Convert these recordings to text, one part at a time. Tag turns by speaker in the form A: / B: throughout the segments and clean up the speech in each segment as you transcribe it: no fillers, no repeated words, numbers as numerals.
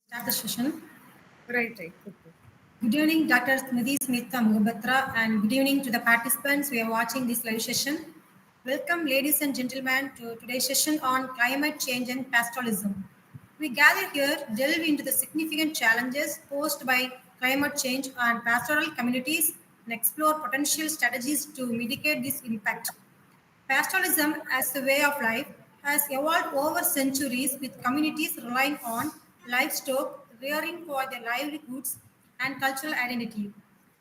A: Start the session.
B: Right, right. Okay.
A: Good evening, Dr. Smriti Smita Mugabatra, and good evening to the participants who are watching this live session. Welcome, ladies and gentlemen, to today's session on climate change and pastoralism. We gather here to delve into the significant challenges posed by climate change on pastoral communities and explore potential strategies to mitigate this impact. Pastoralism as a way of life has evolved over centuries with communities relying on livestock rearing for their livelihoods and cultural identity.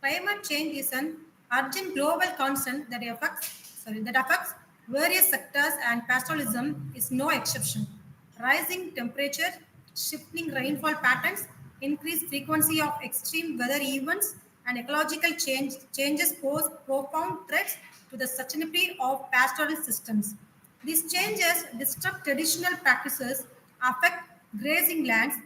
A: Climate change is an urgent global concern that affects various sectors and pastoralism is no exception. Rising temperature, shifting rainfall patterns, increased frequency of extreme weather events, and ecological changes pose profound threats to the sustainability of pastoral systems. These changes disrupt traditional practices, affect grazing lands,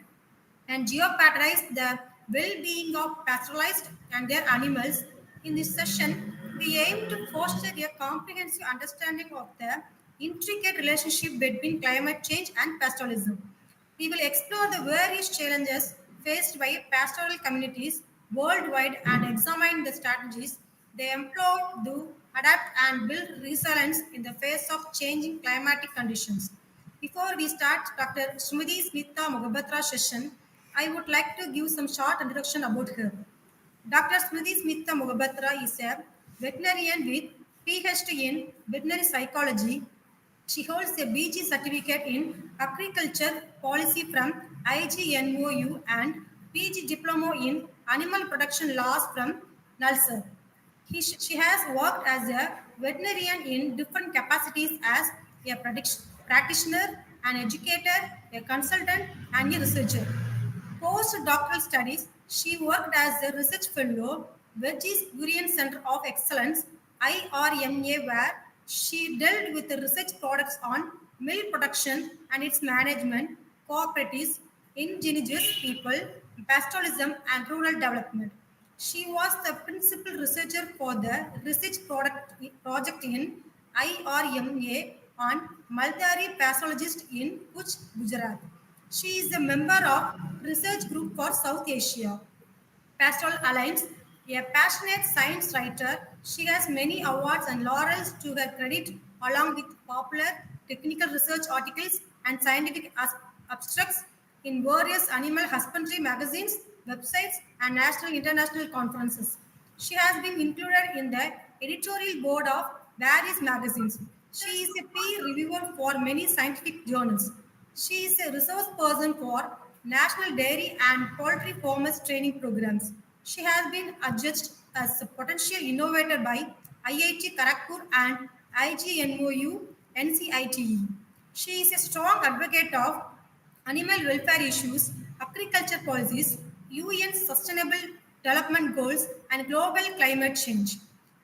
A: and jeopardize the well-being of pastoralists and their animals. In this session, we aim to foster a comprehensive understanding of the intricate relationship between climate change and pastoralism. We will explore the various challenges faced by pastoral communities worldwide and examine the strategies they employ to adapt and build resilience in the face of changing climatic conditions. Before we start Dr. Srimati Smita Mogabatra session, I would like to give some short introduction about her. Dr. Smriti Smita Mogabatra is a veterinarian with PhD in veterinary psychology. She holds a BG certificate in agriculture policy from IGNOU and PG diploma in animal production laws from NALSA. She has worked as a veterinarian in different capacities as a practitioner, an educator, a consultant, and a researcher. Postdoctoral studies, she worked as a research fellow, Vergis Gurian Center of Excellence, IRMA, where she dealt with the research products on milk production and its management, cooperatives, indigenous people, pastoralism, and rural development. She was the principal researcher for the research project in IRMA on Multari pathologist in Kuch, Gujarat. She is a member of Research Group for South Asia. Pastoral Alliance, a passionate science writer, she has many awards and laurels to her credit, along with popular technical research articles and scientific abstracts in various animal husbandry magazines, websites, and national and international conferences. She has been included in the editorial board of various magazines. She is a peer reviewer for many scientific journals. She is a resource person for national dairy and poultry farmers training programs. She has been adjudged as a potential innovator by IIT Kharagpur and IGNOU NCITE. She is a strong advocate of animal welfare issues, agriculture policies, UN Sustainable Development Goals, and global climate change.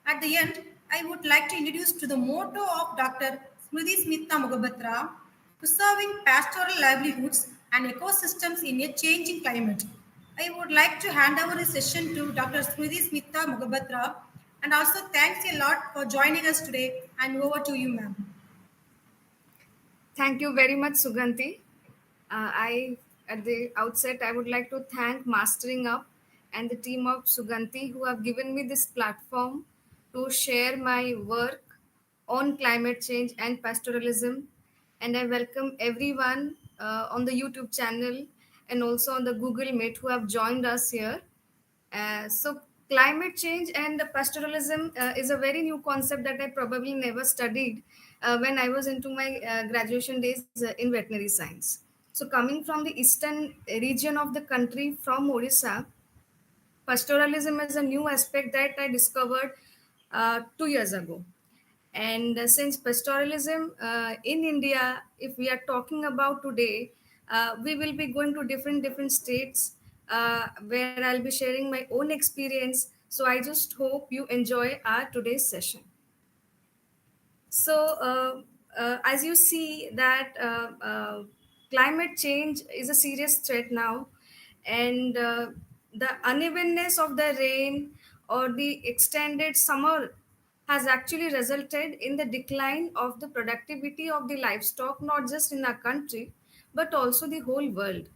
A: At the end, I would like to introduce to the motto of Dr. Smriti Smita Mugabatra, preserving pastoral livelihoods and ecosystems in a changing climate. I would like to hand over the session to Dr. Smriti Smita Mugabatra, and also thanks a lot for joining us today, and over to you, ma'am.
B: Thank you very much, Suganti. At the outset, I would like to thank Mastering Up and the team of Suganti who have given me this platform to share my work on climate change and pastoralism. And I welcome everyone on the YouTube channel and also on the Google Meet who have joined us here. So climate change and pastoralism is a very new concept that I probably never studied when I was into my graduation days in veterinary science. So coming from the eastern region of the country from Odisha, pastoralism is a new aspect that I discovered 2 years ago. And since pastoralism in India, if we are talking about today, we will be going to different states where I'll be sharing my own experience. So I just hope you enjoy our today's session. So as you see that climate change is a serious threat now, and the unevenness of the rain or the extended summer has actually resulted in the decline of the productivity of the livestock, not just in our country but also the whole world.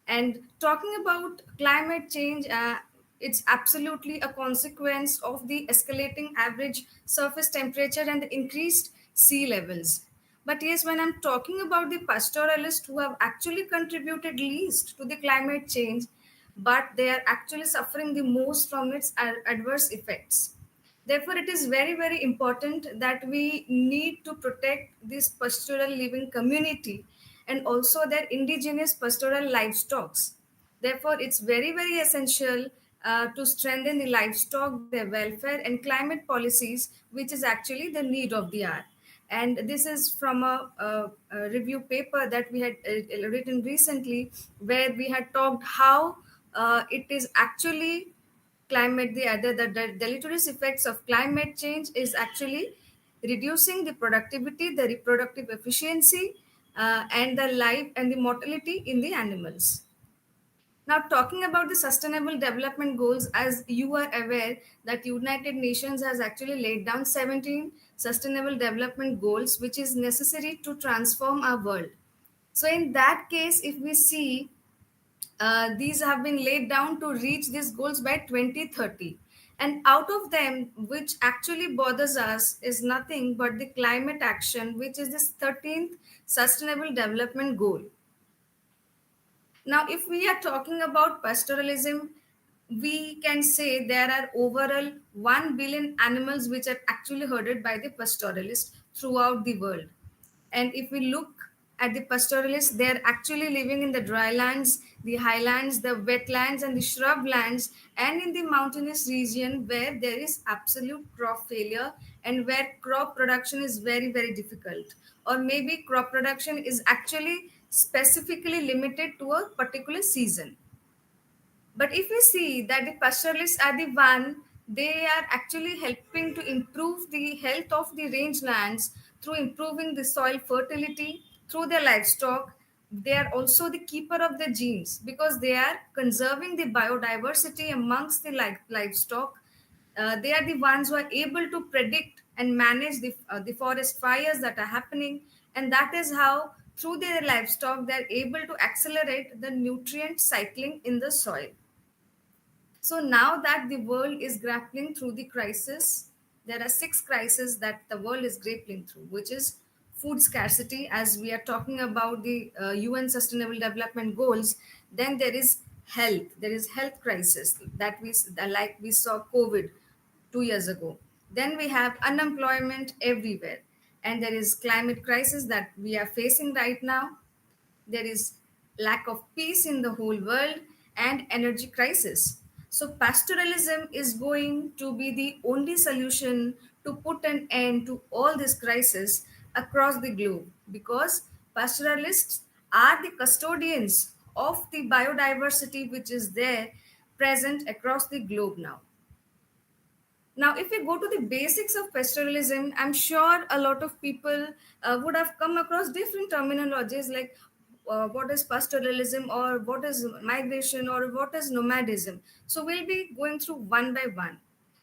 B: And talking about climate change, it's absolutely a consequence of the escalating average surface temperature and the increased sea levels. But yes, when I'm talking about the pastoralists who have actually contributed least to the climate change, but they are actually suffering the most from its adverse effects. Therefore, it is very, very important that we need to protect this pastoral living community and also their indigenous pastoral livestock. Therefore, it's very, very essential to strengthen the livestock, their welfare, and climate policies, which is actually the need of the hour. And this is from a review paper that we had written recently, where we had talked how it is actually climate the deleterious effects of climate change is actually reducing the productivity, the reproductive efficiency, and the life and the mortality in the animals. Now, talking about the sustainable development goals, as you are aware that United Nations has actually laid down 17 sustainable development goals, which is necessary to transform our world. So in that case, if we see, these have been laid down to reach these goals by 2030. And out of them, which actually bothers us is nothing but the climate action, which is this 13th sustainable development goal. Now, if we are talking about pastoralism, we can say there are overall 1 billion animals which are actually herded by the pastoralists throughout the world. And if we look at the pastoralists, they're actually living in the drylands, the highlands, the wetlands, and the shrublands, and in the mountainous region where there is absolute crop failure and where crop production is very, very difficult. Or maybe crop production is actually specifically limited to a particular season. But if we see that the pastoralists are the one, they are actually helping to improve the health of the rangelands through improving the soil fertility through their livestock. They are also the keeper of the genes because they are conserving the biodiversity amongst the livestock. They are the ones who are able to predict and manage the forest fires that are happening, and that is how through their livestock they are able to accelerate the nutrient cycling in the soil. So now that the world is grappling through the crisis, there are six crises that the world is grappling through, which is food scarcity, as we are talking about the UN Sustainable Development Goals. Then there is health. There is health crisis that like we saw COVID 2 years ago. Then we have unemployment everywhere, and there is climate crisis that we are facing right now. There is lack of peace in the whole world and energy crisis. So pastoralism is going to be the only solution to put an end to all this crisis across the globe, because pastoralists are the custodians of the biodiversity which is there present across the globe now. Now, if we go to the basics of pastoralism, I'm sure a lot of people would have come across different terminologies like what is pastoralism, or what is migration, or what is nomadism. So we'll be going through one by one.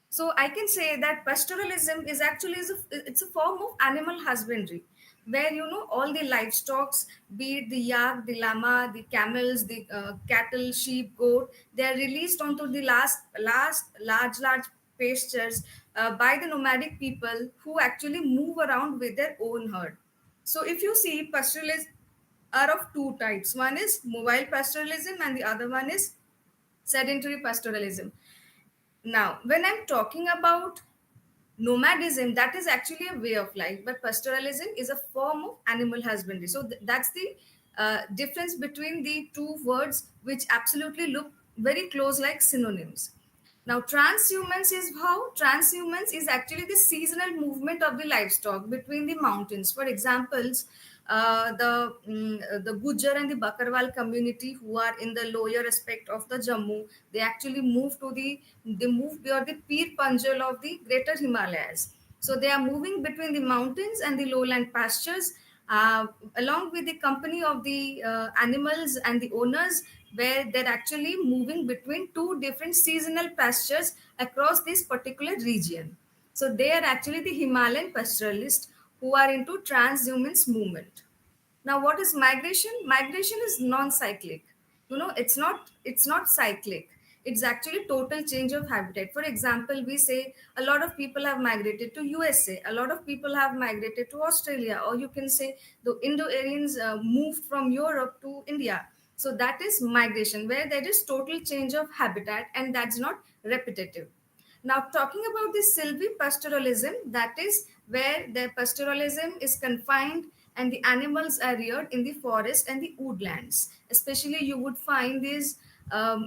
B: So I can say that pastoralism is actually it's a form of animal husbandry, where all the livestock, be it the yak, the llama, the camels, the cattle, sheep, goat, they are released onto the last large pastures by the nomadic people who actually move around with their own herd. So if you see, pastoralists are of two types. One is mobile pastoralism and the other one is sedentary pastoralism. Now, when I'm talking about nomadism, that is actually a way of life, but pastoralism is a form of animal husbandry. So that's the difference between the two words, which absolutely look very close like synonyms. Now, transhumance is how? Transhumance is actually the seasonal movement of the livestock between the mountains. For examples, the Gujar and the Bakarwal community who are in the lower aspect of the Jammu, they move beyond the Pir Panjal of the Greater Himalayas. So they are moving between the mountains and the lowland pastures, along with the company of the animals and the owners, where they're actually moving between two different seasonal pastures across this particular region. So they are actually the Himalayan pastoralists who are into transhumance movement. Now, what is migration? Migration is non-cyclic. It's not cyclic. It's actually total change of habitat. For example, we say a lot of people have migrated to USA, a lot of people have migrated to Australia, or you can say the Indo-Aryans moved from Europe to India. So that is migration, where there is total change of habitat, and that's not repetitive. Now, talking about the silvipastoralism, that is where the pastoralism is confined and the animals are reared in the forest and the woodlands. Especially, you would find these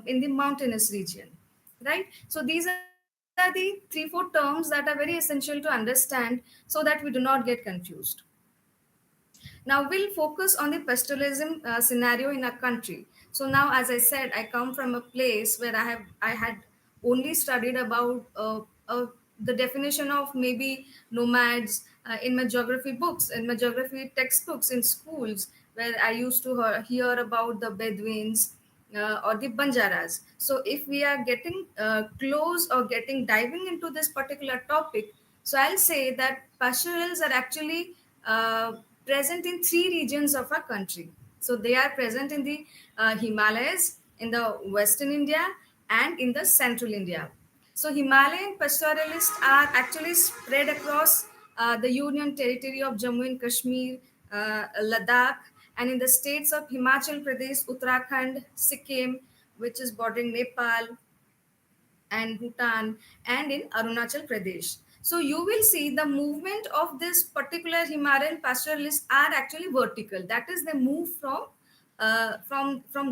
B: in the mountainous region, right? So, these are the 3-4 terms that are very essential to understand so that we do not get confused. Now we'll focus on the pastoralism scenario in our country. So now, as I said, I come from a place where I had only studied about the definition of maybe nomads in my geography books, in my geography textbooks in schools, where I used to hear about the Bedouins or the Banjaras. So if we are getting close or getting diving into this particular topic, so I'll say that pastorals are actually present in 3 regions of our country. So they are present in the Himalayas, in the Western India, and in the Central India. So Himalayan pastoralists are actually spread across the Union Territory of Jammu and Kashmir, Ladakh, and in the states of Himachal Pradesh, Uttarakhand, Sikkim, which is bordering Nepal, and Bhutan, and in Arunachal Pradesh. So you will see the movement of this particular Himalayan pastoralists are actually vertical. That is, they move from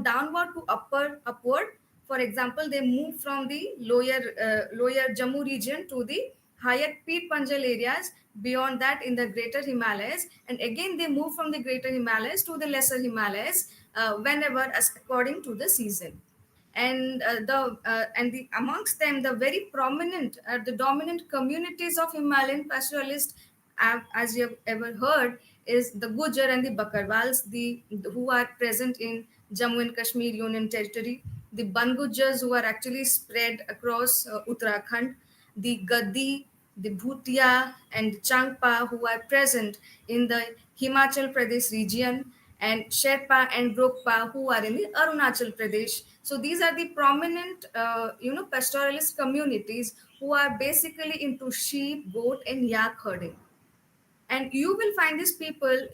B: downward to upward. For example, they move from the lower Jammu region to the higher Peer Panjal areas. Beyond that, in the Greater Himalayas, and again they move from the Greater Himalayas to the Lesser Himalayas whenever, as according to the season. And the amongst them, the very prominent, the dominant communities of Himalayan pastoralists, as you have ever heard, is the Gujar and the Bakarwals, the who are present in Jammu and Kashmir Union Territory, the Bangujars, who are actually spread across Uttarakhand, the Gadi, the Bhutia, and Changpa, who are present in the Himachal Pradesh region, and Sherpa and Brokpa, who are in the Arunachal Pradesh. So these are the prominent, pastoralist communities who are basically into sheep, goat, and yak herding. And you will find these people,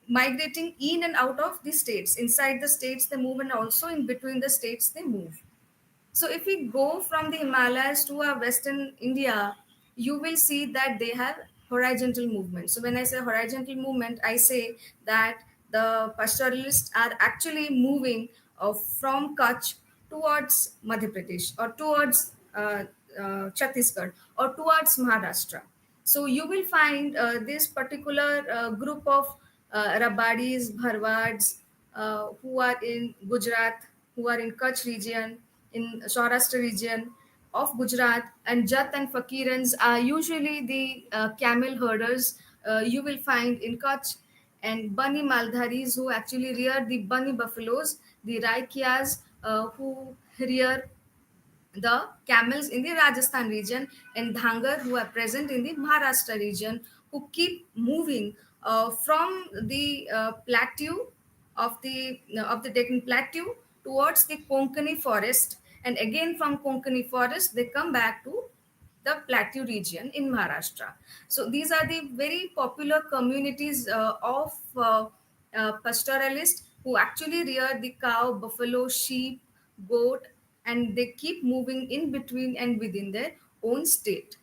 B: migrating in and out of the states. Inside the states they move, and also in between the states they move. So if we go from the Himalayas to our Western India, you will see that they have horizontal movement. So when I say horizontal movement, I say that the pastoralists are actually moving from Kutch towards Madhya Pradesh, or towards Chhattisgarh, or towards Maharashtra. So you will find this particular group of Rabadis, Bharwads, who are in Gujarat, who are in Kutch region, in Saurashtra region of Gujarat, and Jat and Fakirans are usually the camel herders you will find in Kutch, and Bani Maldharis, who actually rear the Bani buffaloes, the Raikyas, who rear the camels in the Rajasthan region, and Dhangar, who are present in the Maharashtra region, who keep moving from the plateau of the Deccan Plateau towards the Konkani forest, and again from Konkani forest they come back to the plateau region in Maharashtra. So these are the very popular communities of pastoralists who actually rear the cow, buffalo, sheep, goat, and they keep moving in between and within their own state.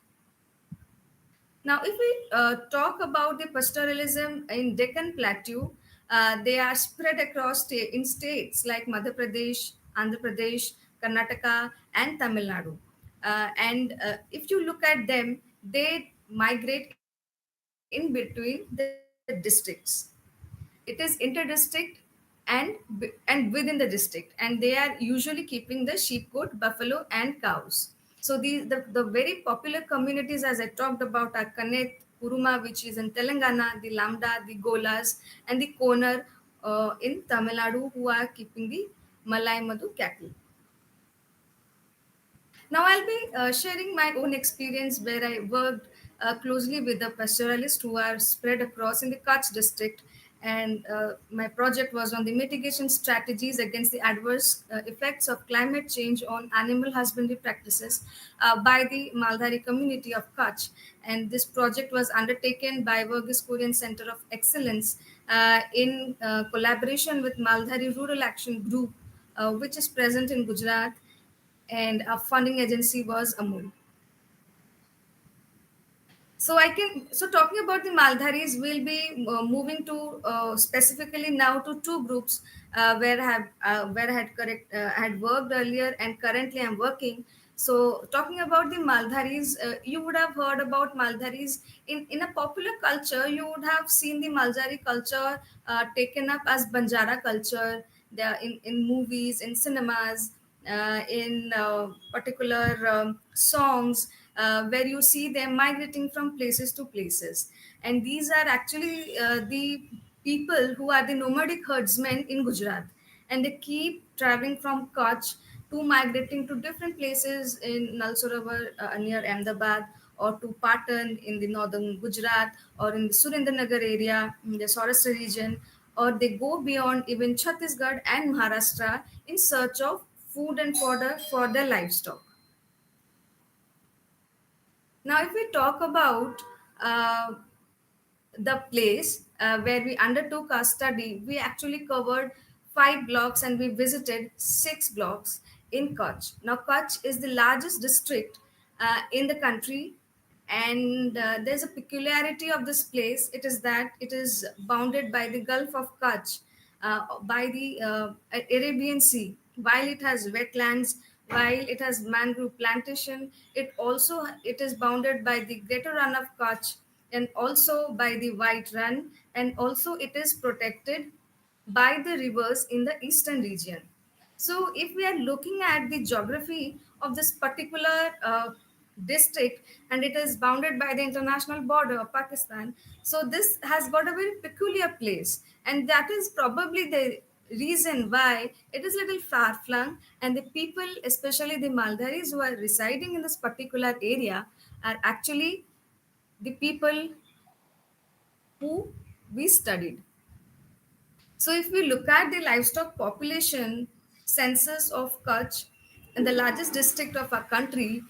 B: Now, if we talk about the pastoralism in Deccan Plateau, they are spread across in states like Madhya Pradesh, Andhra Pradesh, Karnataka, and Tamil Nadu. And if you look at them, they migrate in between the districts. It is interdistrict and within the district, and they are usually keeping the sheep, goat, buffalo, and cows. So the very popular communities, as I talked about, are Kanet, Kuruma, which is in Telangana, the Lambda, the Golas, and the Konar in Tamil Nadu, who are keeping the Malai Madhu cattle. Now, I'll be sharing my own experience where I worked closely with the pastoralists who are spread across in the Kutch district. and my project was on the mitigation strategies against the adverse effects of climate change on animal husbandry practices by the Maldhari community of Kutch. And this project was undertaken by Verghese Kurian Center of Excellence in collaboration with Maldhari Rural Action Group, which is present in Gujarat, and our funding agency was Amul. So talking about the Maldharis, we'll be moving to specifically now to two groups where I had had worked earlier and currently I'm working. So talking about the Maldharis, you would have heard about Maldharis in a popular culture. You would have seen the Maldhari culture taken up as Banjara culture. They are in movies, in cinemas, in particular songs where you see them migrating from places to places. And these are actually the people who are the nomadic herdsmen in Gujarat. And they keep traveling from Kutch to migrating to different places in Nal Sarovar near Ahmedabad, or to Patan in the northern Gujarat, or in the Surendranagar area in the Saurashtra region, or they go beyond even Chhattisgarh and Maharashtra in search of food and fodder for their livestock. Now, if we talk about uh, the place where we undertook our study, we actually covered 5 blocks and we visited 6 blocks in Kutch. Now, Kutch is the largest district in the country, and there's a peculiarity of this place. It is that it is bounded by the Gulf of Kutch, by the Arabian Sea. While it has wetlands, while it has mangrove plantation, it is bounded by the Greater Run of Kutch, and also by the White Run, and also it is protected by the rivers in the eastern region. So, if we are looking at the geography of this particular district, and it is bounded by the international border of Pakistan, so this has got a very peculiar place, and that is probably the reason why it is little far flung, and the people, especially the Maldharis who are residing in this particular area, are actually the people who we studied. So, if we look at the livestock population census of Kutch in the largest district of our country,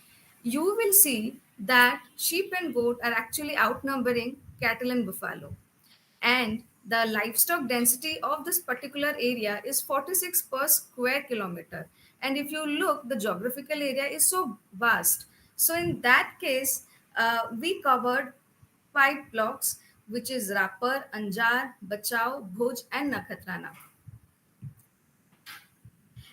B: you will see that sheep and goat are actually outnumbering cattle and buffalo. And the livestock density of this particular area is 46 per square kilometer. And if you look, the geographical area is so vast. So, in that case, we covered 5 blocks, which is Rapar, Anjar, Bachau, Bhuj, and Nakhatrana.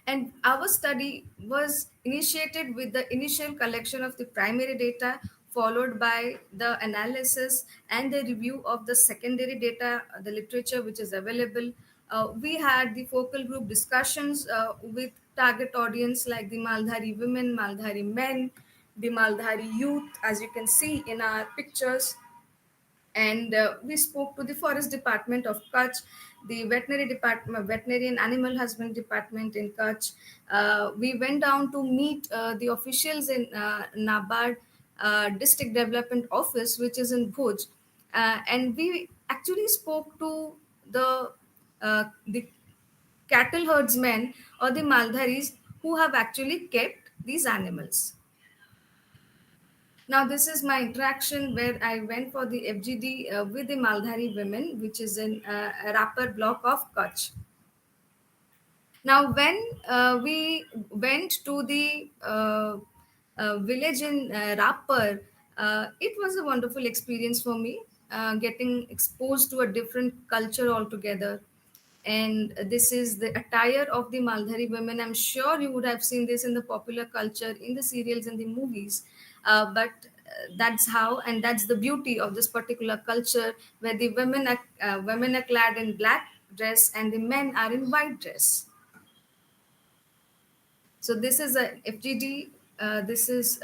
B: And our study was initiated with the initial collection of the primary data, followed by the analysis and the review of the secondary data, the literature which is available. We had the focal group discussions with target audience like the Maldhari women, Maldhari men, the Maldhari youth, as you can see in our pictures. And we spoke to the forest department of Kutch, the veterinary department, veterinary and animal husband department in Kutch. We went down to meet the officials in Nabard district development office, which is in Bhuj, and we actually spoke to the cattle herdsmen or the Maldharis who have actually kept these animals. Now, this is my interaction where I went for the FGD with the Maldhari women, which is in a Rapper block of Kutch. Now, when we went to the village in Rapper, it was a wonderful experience for me, getting exposed to a different culture altogether. And this is the attire of the Maldhari women. I'm sure you would have seen this in the popular culture, in the serials and the movies. But that's how, and that's the beauty of this particular culture, where the women are clad in black dress and the men are in white dress. So this is a FGD. This is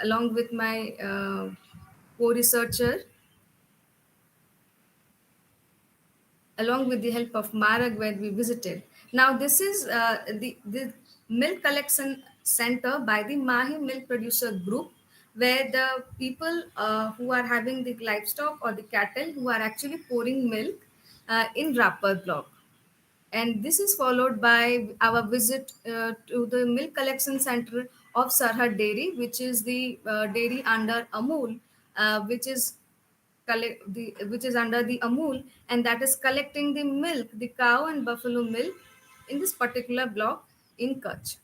B: along with my co-researcher, along with the help of Marag, where we visited. Now, this is the milk collection center by the Mahi Milk Producer Group, where the people who are having the livestock or the cattle who are actually pouring milk, in Rapper block. And this is followed by our visit to the milk collection center of Sarhad Dairy, which is the dairy under Amul, which is which is under the Amul, and that is collecting the milk, the cow and buffalo milk, in this particular block in Kutch.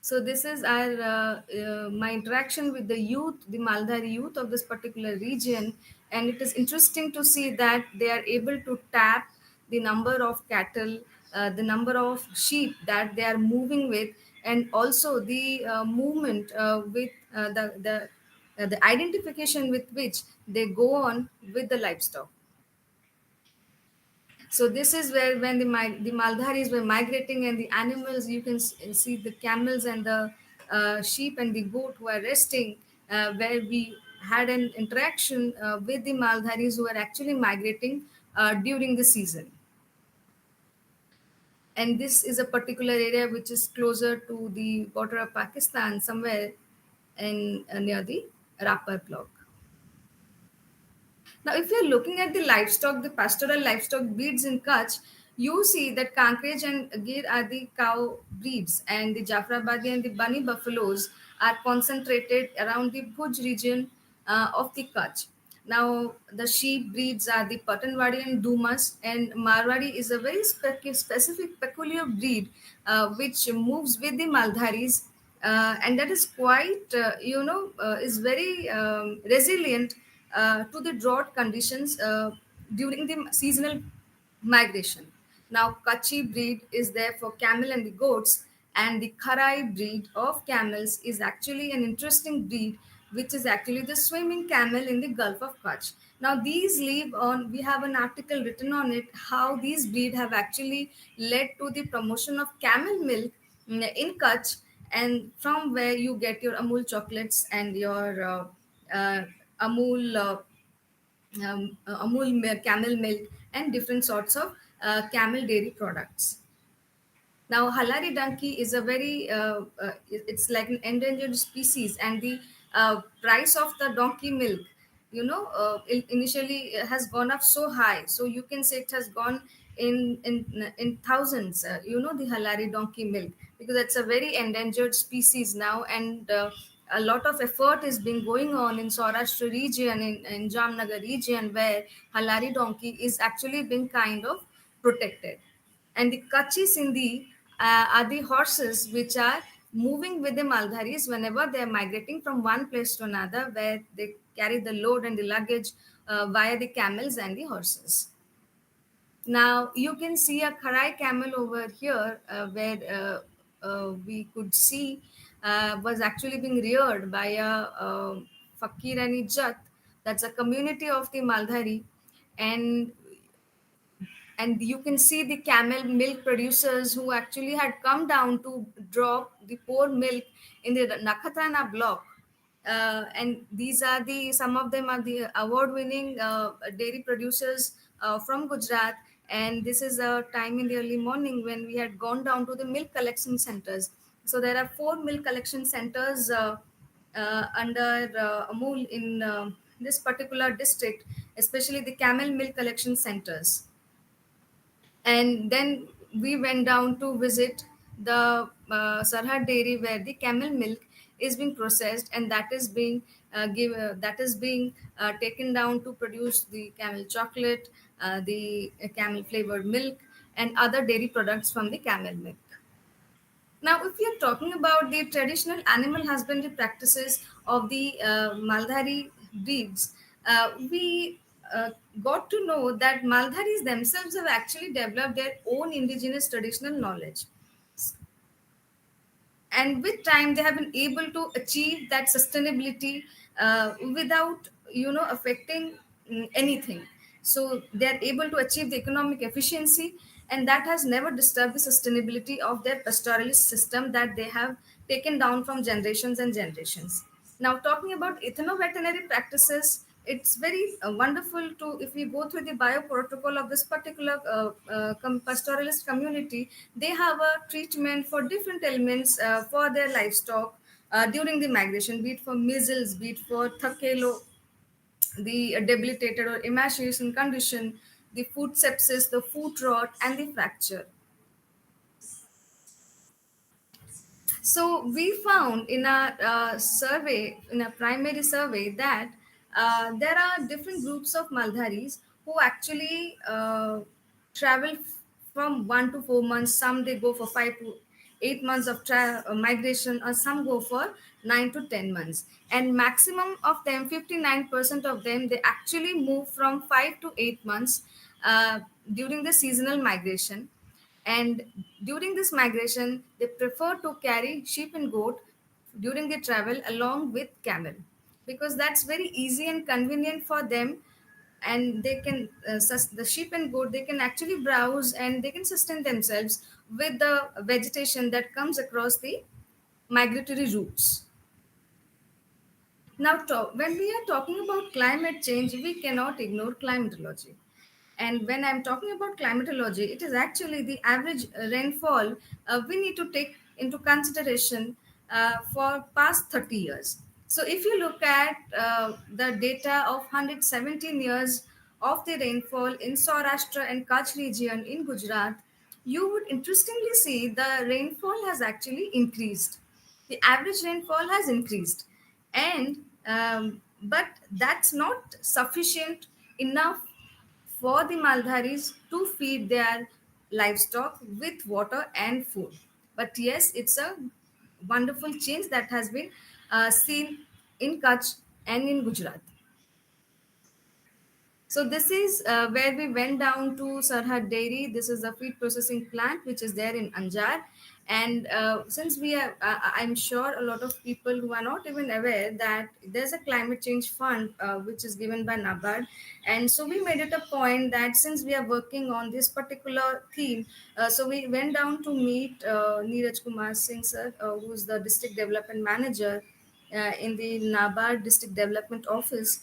B: So this is our my interaction with the youth, the Maldari youth of this particular region, and it is interesting to see that they are able to tap the number of cattle, the number of sheep that they are moving with, and also the movement with the identification with which they go on with the livestock. So this is where when the Maldharis were migrating and the animals, you can see the camels and the sheep and the goat who are resting, where we had an interaction with the Maldharis who are actually migrating during the season. And this is a particular area which is closer to the border of Pakistan, somewhere in near the Rapar block. Now, if you're looking at the livestock, the pastoral livestock breeds in Kutch, you see that Kankrej and Gir are the cow breeds, and the Jafrabadi and the Bunny buffaloes are concentrated around the Bhuj region of the Kutch. Now, the sheep breeds are the Patanwadi and Dumas, and Marwadi is a very specific, peculiar breed which moves with the Maldharis, and that is quite, is very resilient to the drought conditions during the seasonal migration. Now, Kachi breed is there for camel and the goats, and the Kharai breed of camels is actually an interesting breed, which is actually the swimming camel in the Gulf of Kutch. Now, these live on, we have an article written on it, how these breed have actually led to the promotion of camel milk in Kutch, and from where you get your Amul chocolates and your Amul camel milk and different sorts of camel dairy products. Now, Halari donkey is a very, it's like an endangered species, and the price of the donkey milk, initially has gone up so high. So you can say it has gone in thousands. The Halari donkey milk, because it's a very endangered species now, and a lot of effort is being going on in Saurashtra region, in Jamnagar region, where Halari donkey is actually being kind of protected. And the Kachi Sindhi are the horses which are moving with the Maldharis whenever they are migrating from one place to another, where they carry the load and the luggage via the camels and the horses. Now, you can see a Kharai camel over here, where we could see was actually being reared by a Fakir and Ijat. That's a community of the Maldhari. And you can see the camel milk producers who actually had come down to drop the poor milk in the Nakhatana block. And these are the some of them are the award-winning dairy producers from Gujarat. And this is a time in the early morning when we had gone down to the milk collection centers. So there are 4 milk collection centers under Amul in this particular district, especially the camel milk collection centers. And then we went down to visit the Sarhad dairy, where the camel milk is being processed, and that is being taken down to produce the camel chocolate, the camel flavored milk, and other dairy products from the camel milk. Now, if we are talking about the traditional animal husbandry practices of the Maldhari breeds, we got to know that Maldharis themselves have actually developed their own indigenous traditional knowledge. And with time, they have been able to achieve that sustainability without, affecting anything. So they are able to achieve the economic efficiency, and that has never disturbed the sustainability of their pastoralist system that they have taken down from generations and generations. Now, talking about ethno-veterinary practices, it's very wonderful to, if we go through the bioprotocol of this particular pastoralist community, they have a treatment for different ailments for their livestock during the migration, be it for measles, be it for thakelo, the debilitated or emaciation condition, the food sepsis, the food rot, and the fracture. So we found in our survey, in a primary survey, that there are different groups of Maldharis who actually travel from 1 to 4 months. Some they go for 5 to 8 months of migration, or some go for 9 to 10 months. And maximum of them, 59% of them, they actually move from 5 to 8 months during the seasonal migration. And during this migration, they prefer to carry sheep and goat during the travel along with camel, because that's very easy and convenient for them. And they can the sheep and goat, they can actually browse and they can sustain themselves with the vegetation that comes across the migratory routes. Now, when we are talking about climate change, we cannot ignore climatology. And when I'm talking about climatology, it is actually the average rainfall we need to take into consideration for past 30 years. So if you look at the data of 117 years of the rainfall in Saurashtra and Kutch region in Gujarat, you would interestingly see the rainfall has actually increased. The average rainfall has increased, and but that's not sufficient enough for the Maldharis to feed their livestock with water and food. But yes, it's a wonderful change that has been seen in Kutch and in Gujarat. So this is where we went down to Sarhad Dairy. This is a feed processing plant which is there in Anjar. And since we are, I'm sure a lot of people who are not even aware that there's a climate change fund which is given by NABARD. And so we made it a point that since we are working on this particular theme, so we went down to meet Neeraj Kumar Singh sir, who's the district development manager in the NABARD District Development Office,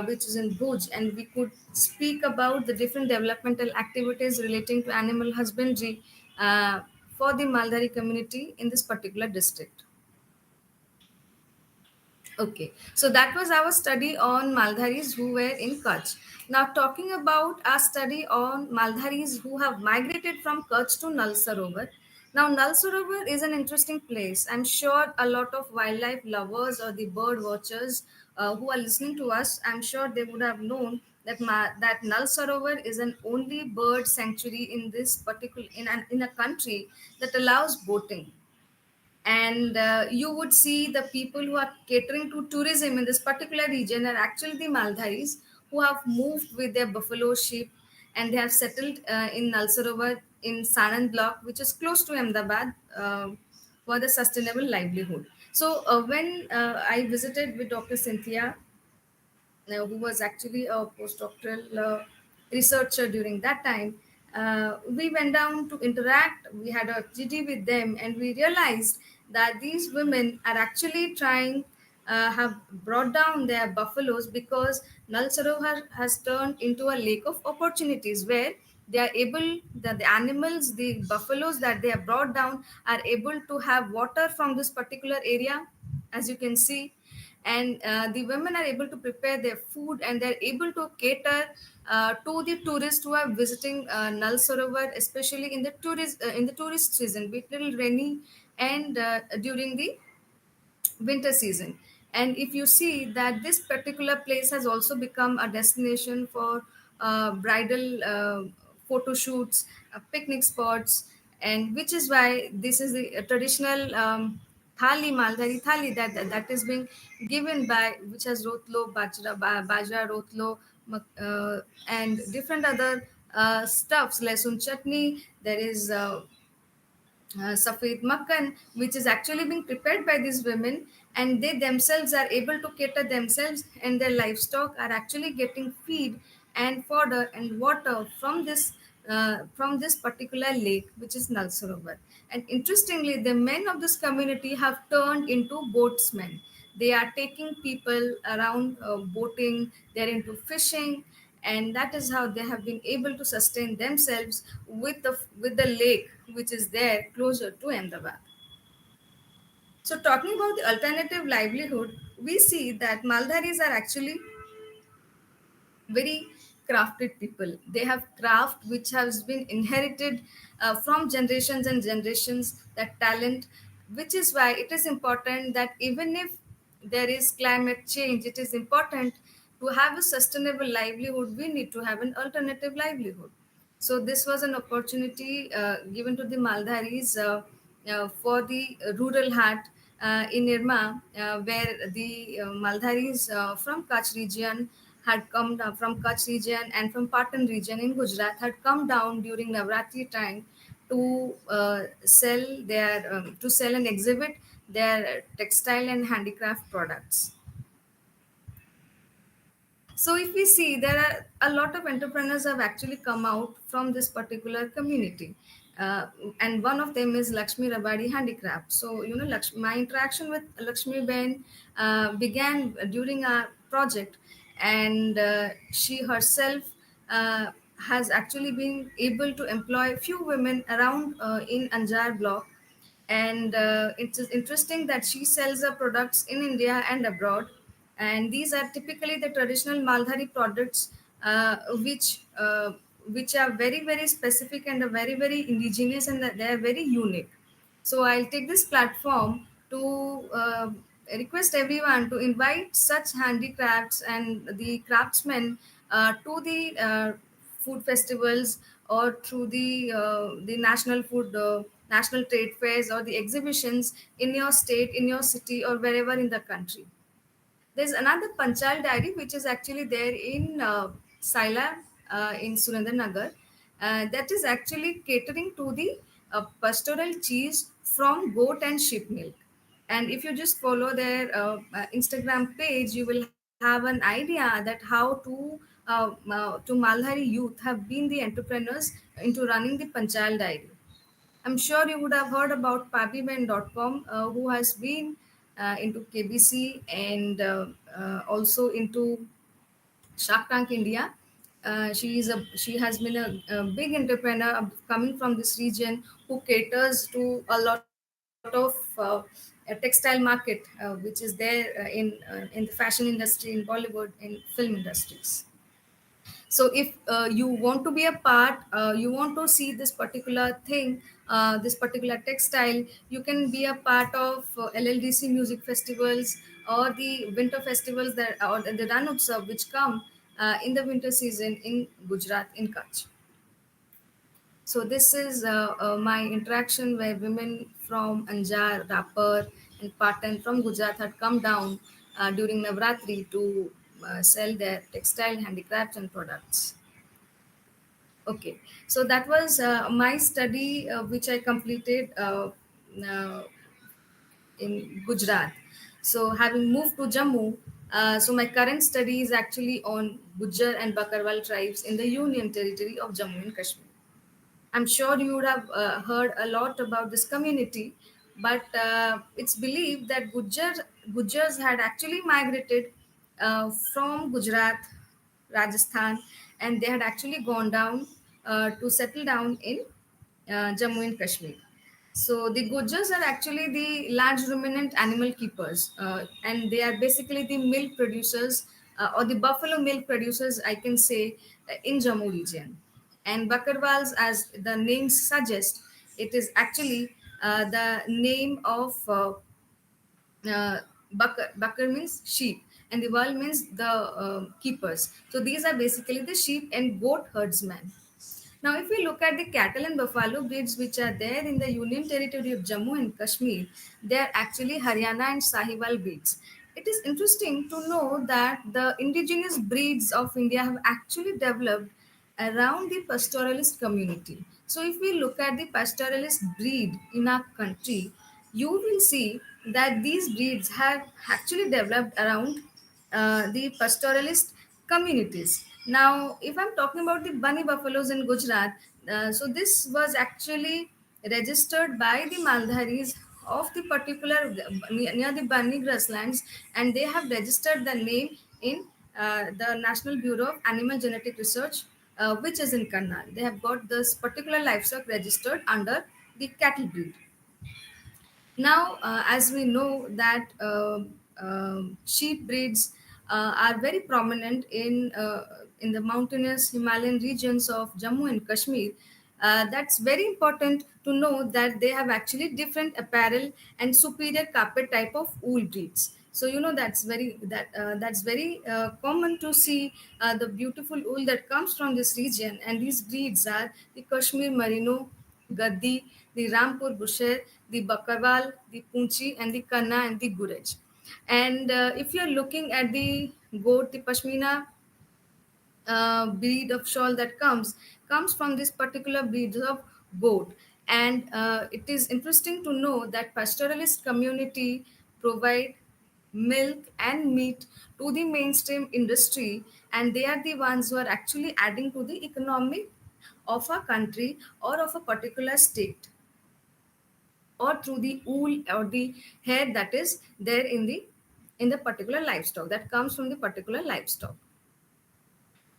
B: which is in Bhuj, and we could speak about the different developmental activities relating to animal husbandry for the Maldari community in this particular district. Okay, so that was our study on Maldharis who were in Kutch. Now, talking about our study on Maldharis who have migrated from Kutch to Nal Sarovar. Now, Nal Sarovar is an interesting place. I'm sure a lot of wildlife lovers or the bird watchers who are listening to us, I'm sure they would have known that that Nal Sarovar is an only bird sanctuary in this particular in a country that allows boating. And you would see the people who are catering to tourism in this particular region are actually the Maldharis who have moved with their buffalo sheep, and they have settled in Nalsarovar in Sanand block, which is close to Ahmedabad, for the sustainable livelihood. So when I visited with Dr. Cynthia, who was actually a postdoctoral researcher during that time, we went down to interact. We had a GD with them, and we realized that these women are actually trying, have brought down their buffaloes because Nal Sarovar has turned into a lake of opportunities where they are able, the animals, the buffaloes that they have brought down are able to have water from this particular area, as you can see. And the women are able to prepare their food, and they're able to cater to the tourists who are visiting Nal Sarovar, especially in the tourist season, be it little rainy, and during the winter season. And if you see that this particular place has also become a destination for bridal photo shoots, picnic spots, and which is why this is the traditional thali, Maldari thali, that is being given by, which has rotlo, bajra rotlo, and different other stuffs, lesun chutney. There is Safed Makkan, which is actually being prepared by these women, and they themselves are able to cater themselves, and their livestock are actually getting feed and fodder and water from this particular lake, which is Nal Sarovar. And interestingly, the men of this community have turned into boatsmen. They are taking people around boating. They're into fishing, and that is how they have been able to sustain themselves with the lake which is there closer to Ahmedabad. So talking about the alternative livelihood, we see that Maldharis are actually very crafted people. They have craft which has been inherited from generations and generations, that talent, which is why it is important that even if there is climate change, it is important to have a sustainable livelihood. We need to have an alternative livelihood. So this was an opportunity given to the Maldharis for the rural hat in Irma, where the Maldharis from Kutch region had come down, from Kutch region and from Patan region in Gujarat had come down during Navratri time to sell and exhibit their textile and handicraft products. So if we see, there are a lot of entrepreneurs have actually come out from this particular community. Uh, and one of them is Lakshmi Rabadi Handicraft. So, my interaction with Lakshmi Ben began during our project, and she herself has actually been able to employ few women around in Anjar block. And it's interesting that she sells her products in India and abroad, and these are typically the traditional Maldhari products, which are very very specific and are very very indigenous, and that they are very unique. So I'll take this platform to request everyone to invite such handicrafts and the craftsmen to the food festivals, or through the national food national trade fairs or the exhibitions in your state, in your city, or wherever in the country. There's another Panchal Diary which is actually there in Saila in Surendranagar, that is actually catering to the pastoral cheese from goat and sheep milk. And if you just follow their Instagram page, you will have an idea that how to Malhari youth have been the entrepreneurs into running the Panchal Diary. I'm sure you would have heard about pabiben.com, who has been into KBC and also into Shark Tank India. She has been a big entrepreneur coming from this region, who caters to a lot of a textile market, which is there in the fashion industry, in Bollywood, in film industries. So if you want to be a part, you want to see this particular thing, this particular textile, you can be a part of LLDC music festivals, or the winter festivals, that or the Ran Utsav, which come in the winter season in Gujarat, in Kutch. So this is my interaction, where women from Anjar, Rapar, and Patan from Gujarat had come down during Navratri to sell their textile handicrafts and products. Okay, so that was my study, which I completed uh, in Gujarat. So having moved to Jammu, so my current study is actually on Gujjar and Bakarwal tribes in the Union Territory of Jammu and Kashmir. I'm sure you would have heard a lot about this community, but it's believed that Gujars had actually migrated from Gujarat, Rajasthan, and they had actually gone down to settle down in Jammu and Kashmir. So the Gujars are actually the large ruminant animal keepers, and they are basically the milk producers, or the buffalo milk producers, I can say, in Jammu region. And Bakarwals, as the name suggests, it is actually the name of Bakar means sheep, and the Wal means the keepers. So these are basically the sheep and goat herdsmen. Now, if we look at the cattle and buffalo breeds which are there in the Union Territory of Jammu and Kashmir, they are actually Haryana and Sahiwal breeds. It is interesting to know that the indigenous breeds of India have actually developed around the pastoralist community. So, if we look at the pastoralist breed in our country, you will see that these breeds have actually developed around the pastoralist communities. Now, if I'm talking about the bunny buffaloes in Gujarat, so this was actually registered by the Maldharis of the particular near the bunny grasslands, and they have registered the name in the National Bureau of Animal Genetic Research, which is in Karnal. They have got this particular livestock registered under the cattle breed. Now, as we know that sheep breeds are very prominent in the mountainous Himalayan regions of Jammu and Kashmir. That's very important to know that they have actually different apparel and superior carpet type of wool breeds. So that's very common to see the beautiful wool that comes from this region, and these breeds are the Kashmir Merino, Gaddi, the Rampur Busher, the Bakarwal, the Punchi, and the Kanna and the Guraj. And if you're looking at the goat, the Pashmina breed of shawl that comes from this particular breed of goat. And it is interesting to know that pastoralist community provide milk and meat to the mainstream industry, and they are the ones who are actually adding to the economy of a country or of a particular state, or through the wool or the hair that is there in the particular livestock that comes from the particular livestock.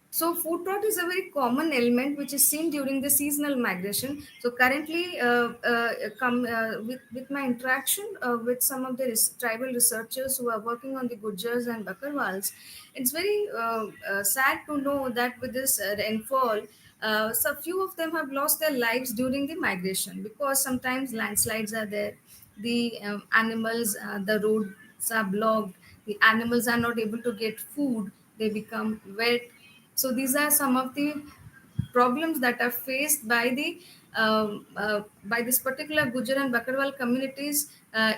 B: So food plot is a very common element which is seen during the seasonal migration. So currently, with my interaction with some of the tribal researchers who are working on the Gujars and Bakarwals, it's very sad to know that with this rainfall, so few of them have lost their lives during the migration, because sometimes landslides are there, the animals, the roads are blocked, the animals are not able to get food, they become wet. So these are some of the problems that are faced by this particular Gujar and Bakarwal communities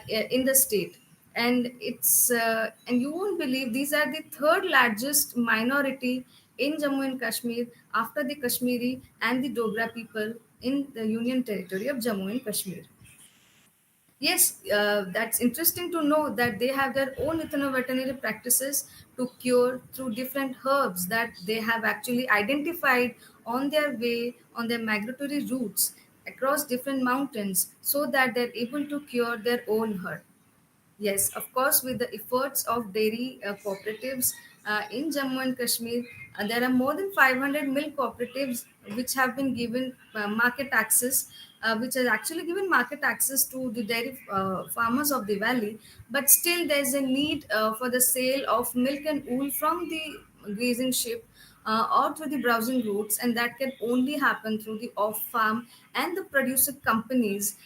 B: in the state. And and you won't believe, these are the third largest minority in Jammu and Kashmir after the Kashmiri and the Dogra people in the Union Territory of Jammu and Kashmir. Yes, that's interesting to know that they have their own ethnoveterinary practices to cure through different herbs that they have actually identified on their way, on their migratory routes across different mountains, so that they're able to cure their own hurt. Yes, of course, with the efforts of dairy cooperatives in Jammu and Kashmir, there are more than 500 milk cooperatives which have been given market access, which has actually given market access to the dairy farmers of the valley. But still, there's a need for the sale of milk and wool from the grazing sheep or through the browsing routes, and that can only happen through the off farm and the producer companies,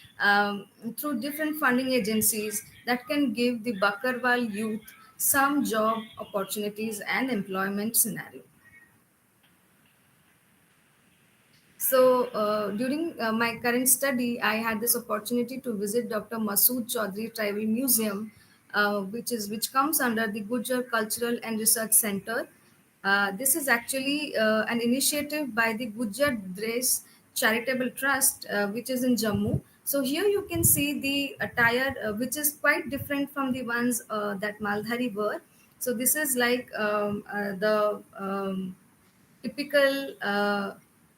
B: through different funding agencies that can give the Bakarwal youth some job opportunities and employment scenario. So, during my current study, I had this opportunity to visit Dr. Masood Chaudhary Tribal Museum, which comes under the Gujar Cultural and Research Center. This is actually an initiative by the Gujar Dres Charitable Trust, which is in Jammu. So here you can see the attire, which is quite different from the ones that Maldhari were. So this is like the typical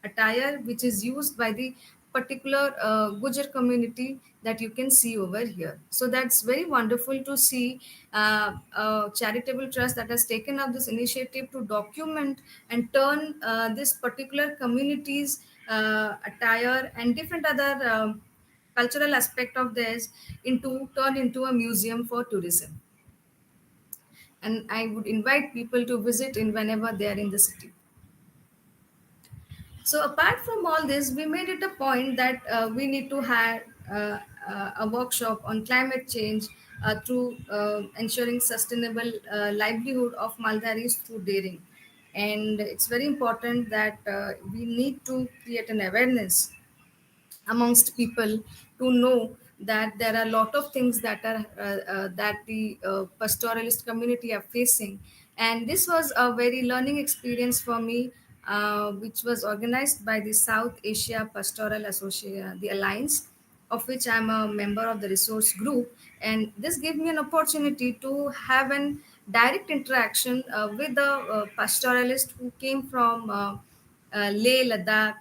B: attire which is used by the particular Gujar community that you can see over here. So that's very wonderful to see a charitable trust that has taken up this initiative to document and turn this particular community's attire and different other cultural aspect of theirs into a museum for tourism. And I would invite people to visit in whenever they are in the city. So apart from all this, we made it a point that we need to have a workshop on climate change through ensuring sustainable livelihood of Maldaris through dairying. And it's very important that we need to create an awareness amongst people to know that there are a lot of things that are that the pastoralist community are facing. And this was a very learning experience for me, which was organized by the South Asia Pastoral Association, the Alliance, of which I'm a member of the resource group. And this gave me an opportunity to have an direct interaction with the pastoralist who came from Leh, Ladakh,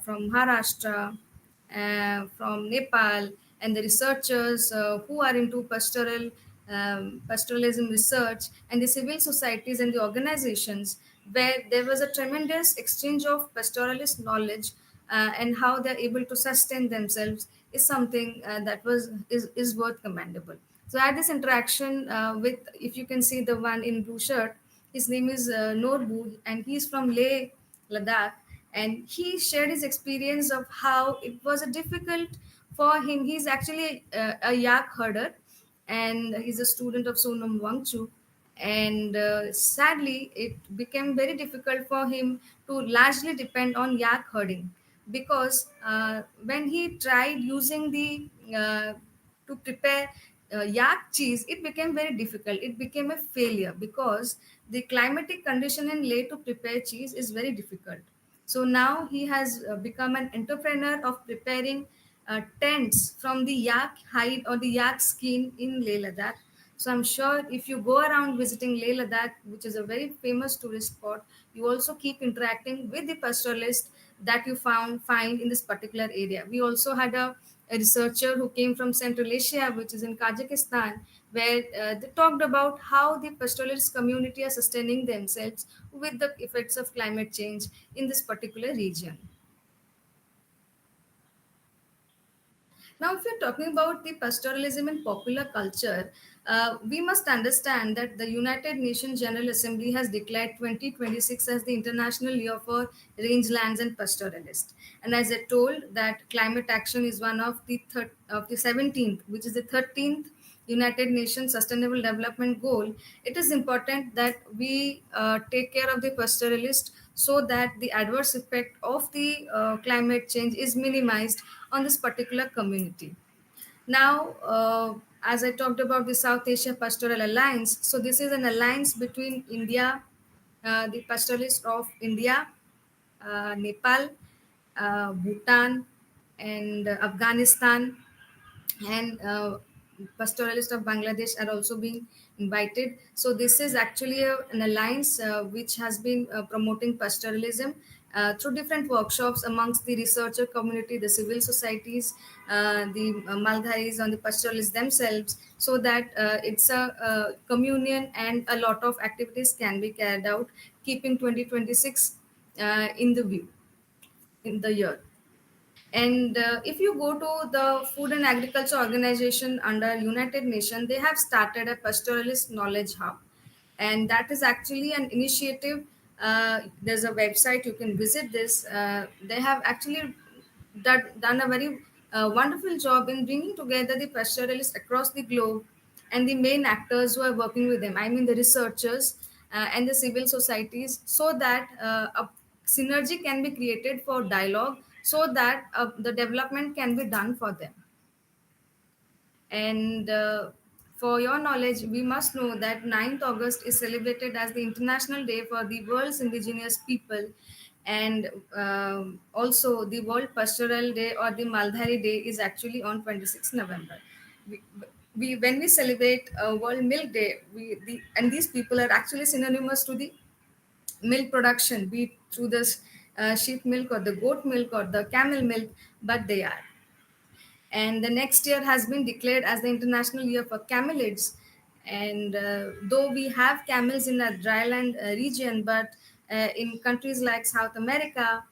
B: from Maharashtra, from Nepal, and the researchers who are into pastoralism research, and the civil societies and the organizations, where there was a tremendous exchange of pastoralist knowledge, and how they're able to sustain themselves is something that is worth commendable. So I had this interaction with, if you can see the one in blue shirt, his name is Norbu, and he's from Leh, Ladakh, and he shared his experience of how it was a difficult for him. He's actually a yak herder, and he's a student of Sonam Wangchu. And sadly, it became very difficult for him to largely depend on yak herding, because when he tried using the to prepare yak cheese, it became very difficult. It became a failure because the climatic condition in Leh to prepare cheese is very difficult. So now he has become an entrepreneur of preparing tents from the yak hide or the yak skin in Leh Ladakh. So I'm sure if you go around visiting Leh Ladakh, which is a very famous tourist spot, you also keep interacting with the pastoralist that you find in this particular area. We also had a researcher who came from Central Asia, which is in Kazakhstan, where they talked about how the pastoralist community are sustaining themselves with the effects of climate change in this particular region. Now, if you're talking about the pastoralism in popular culture, we must understand that the United Nations General Assembly has declared 2026 as the International Year for Rangelands and Pastoralists. And as I told, that climate action is one of the 17th, which is the 13th United Nations Sustainable Development Goal. It is important that we take care of the pastoralist so that the adverse effect of the climate change is minimized on this particular community. Now, as I talked about the South Asia Pastoral Alliance, so this is an alliance between India, the pastoralists of India, Nepal, Bhutan, and Afghanistan, and pastoralists of Bangladesh are also being invited. So this is actually an alliance which has been promoting pastoralism through different workshops amongst the researcher community, the civil societies, the Maldharis and the pastoralists themselves, so that it's a communion and a lot of activities can be carried out, keeping 2026 in the view in the year. And if you go to the Food and Agriculture Organization under United Nations, they have started a pastoralist knowledge hub, and that is actually an initiative. There's a website you can visit this. They have actually done a very wonderful job in bringing together the pastoralists across the globe and the main actors who are working with them. I mean, the researchers and the civil societies, so that a synergy can be created for dialogue, so that the development can be done for them. And for your knowledge, we must know that 9th August is celebrated as the International Day for the World's Indigenous People, and also the World Pastoral Day or the Maldhari Day is actually on 26th November. We, when we celebrate World Milk Day, and these people are actually synonymous to the milk production, be it through this sheep milk or the goat milk or the camel milk, but they are. And the next year has been declared as the International Year for Camelids. And though we have camels in a dryland region, but in countries like South America,